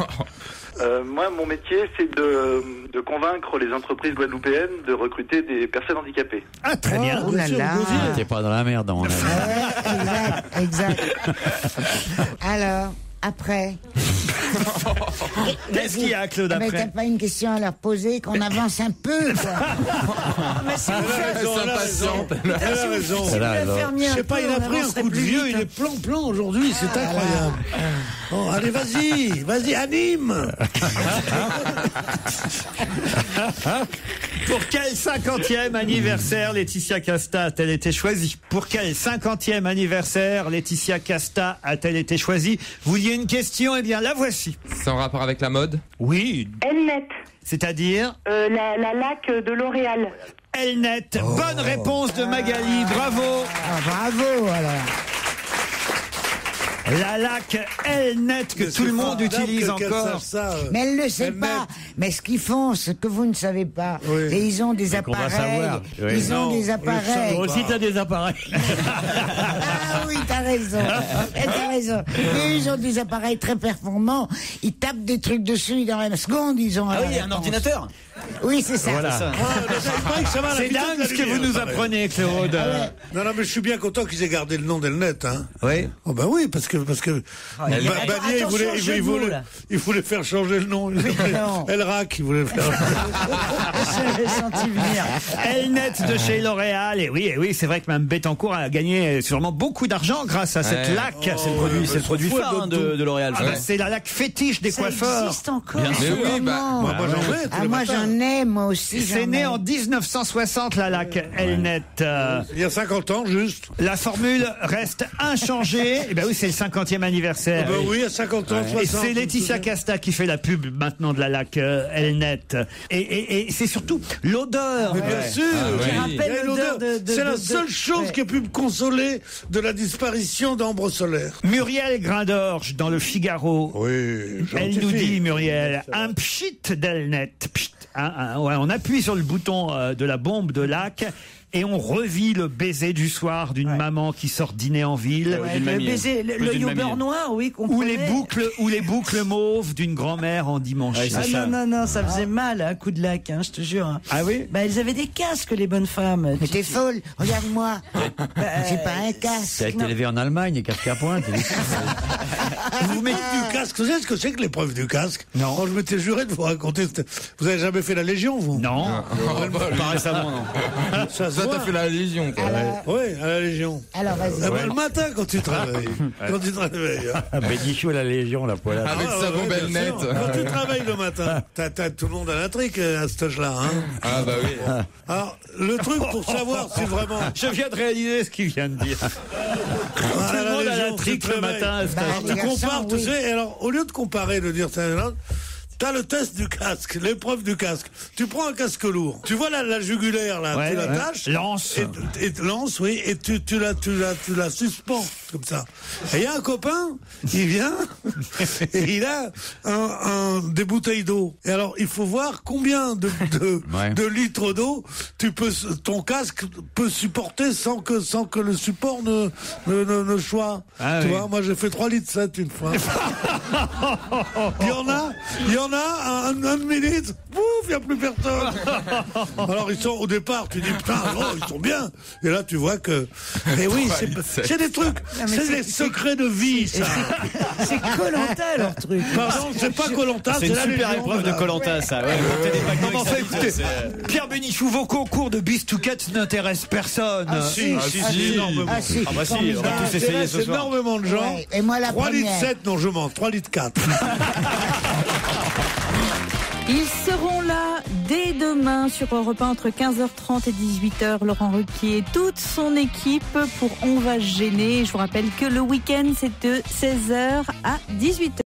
Moi, mon métier, c'est de convaincre les entreprises guadeloupéennes de recruter des personnes handicapées. Ah, très bien. Oh là là. T'es pas dans la merde, dans mon avis. Exact. Alors, après. Qu'est-ce qu'il y a, Claude, Mais après? t'as pas une question à leur poser, qu'on avance un peu, quoi. Mais c'est impatiente. Elle a raison. Je sais pas, il a pris un coup de vieux, il est plan aujourd'hui, c'est incroyable. Bon, allez, vas-y, anime. Pour quel 50e anniversaire Laetitia Casta a-t-elle été choisie? Pour quel 50e anniversaire Laetitia Casta a-t-elle été choisie? Vous vouliez une question? Eh bien, la voici. C'est en rapport avec la mode? Oui. Elnet. C'est-à-dire? La laque de L'Oréal. Elnet. Bonne réponse de Magali. Bravo. Ah, bravo, alors. La laque Elnet que tout le monde utilise encore. Mais elle ne le sait pas. Mais ce qu'ils font, ce que vous ne savez pas, et ils ont des appareils. Ils ont des appareils. Toi aussi, t'as des appareils. Ah oui, t'as raison. Et ils ont des appareils très performants. Ils tapent des trucs dessus dans la seconde. Ils ont. Ah oui, un ordinateur. Oui, c'est ça. Voilà. C'est dingue ce que vous nous apprenez, Claude. Non, mais je suis bien content qu'ils aient gardé le nom d'Elnet. Hein. Oui. Oh ben oui, parce que Bagnier, il voulait faire changer le nom. Elrac, il voulait faire. Je l'ai senti venir. Elnet de chez L'Oréal. Et oui, c'est vrai que Mme Bettencourt a gagné sûrement beaucoup d'argent grâce à cette laque. C'est le produit phare de L'Oréal. C'est la laque fétiche des coiffeurs. Ça existe encore. Bien sûr. Oui, Moi, j'en ai. Moi, j'en ai, moi aussi. C'est né en 1960, la laque Elnet. Il y a 50 ans, juste. La formule reste inchangée. Et ben oui, c'est le 50e anniversaire. Ben oui, il y a 50 ans, 60. Et c'est Laetitia Casta qui fait la pub maintenant de la laque Elnet. Et c'est surtout l'odeur. Mais bien sûr. C'est la seule chose qui a pu me consoler de la disparition d'Ambre Solaire. Muriel Grindorge dans le Figaro. Oui, elle nous dit, Muriel, un pchit d'Elnet. On appuie sur le bouton de la bombe de laque et on revit le baiser du soir d'une maman qui sort dîner en ville. Le baiser, le yogourt noir, oui, qu'on ou les boucles mauves d'une grand-mère en dimanche. Non, ça faisait mal, un coup de laque, je te jure. Ah oui? Bah, elles avaient des casques, les bonnes femmes. Mais t'es folle, regarde-moi. C'est pas un casque. T'as été élevé en Allemagne, casque à pointe. Vous mettez du casque. Vous savez ce que c'est que l'épreuve du casque? Non. Quand je m'étais juré de vous raconter. Vous avez jamais fait la Légion, vous? Non. Pas récemment, non. Ça, t'as fait la Légion, quoi. Oui, à la Légion. Alors, vas-y. Le matin, quand tu travailles. Quand tu te réveilles. Bénichou à la Légion, la poêlade. Avec sa bombe Elnet. Quand tu travailles le matin, t'as tout le monde à l'intrigue à cet âge-là. Ah bah oui. Alors, le truc pour savoir si vraiment... Je viens de réaliser ce qu'il vient de dire. Tout le monde à l'intrigue le matin. Tu compares, tu sais, alors, au lieu de comparer, de dire ça, t'as le test du casque, l'épreuve du casque. Tu prends un casque lourd. Tu vois la jugulaire, là, tu l'attaches. Lance. Et lance, oui, et tu la suspends, comme ça. Et il y a un copain, il vient, et il a des bouteilles d'eau. Et alors, il faut voir combien de litres d'eau ton casque peut supporter sans que le support ne choie. Tu vois, moi j'ai fait 3,7 litres une fois. Il y en a un demi-litre, pouf, il n'y a plus personne. Alors ils sont au départ, tu dis putain, ils sont bien. Et là tu vois que. Mais oui, c'est des trucs, c'est des secrets de vie, ça. C'est Koh-Lanta leur truc. Pardon, c'est pas Koh-Lanta, c'est une super épreuve de Koh-Lanta, ça. Ouais, écoutez, Pierre Bénichou, vos concours de bisouquettes n'intéressent personne. Ah si, énormément. Ah bah si, on va tous essayer ce soir. Énormément de gens. Ouais, et moi la 3,7 première. litres, non je mens, 3,4 litres. Ils seront là dès demain sur Europe 1 entre 15h30 et 18h. Laurent Ruquier et toute son équipe pour On va se gêner. Je vous rappelle que le week-end c'est de 16h à 18h.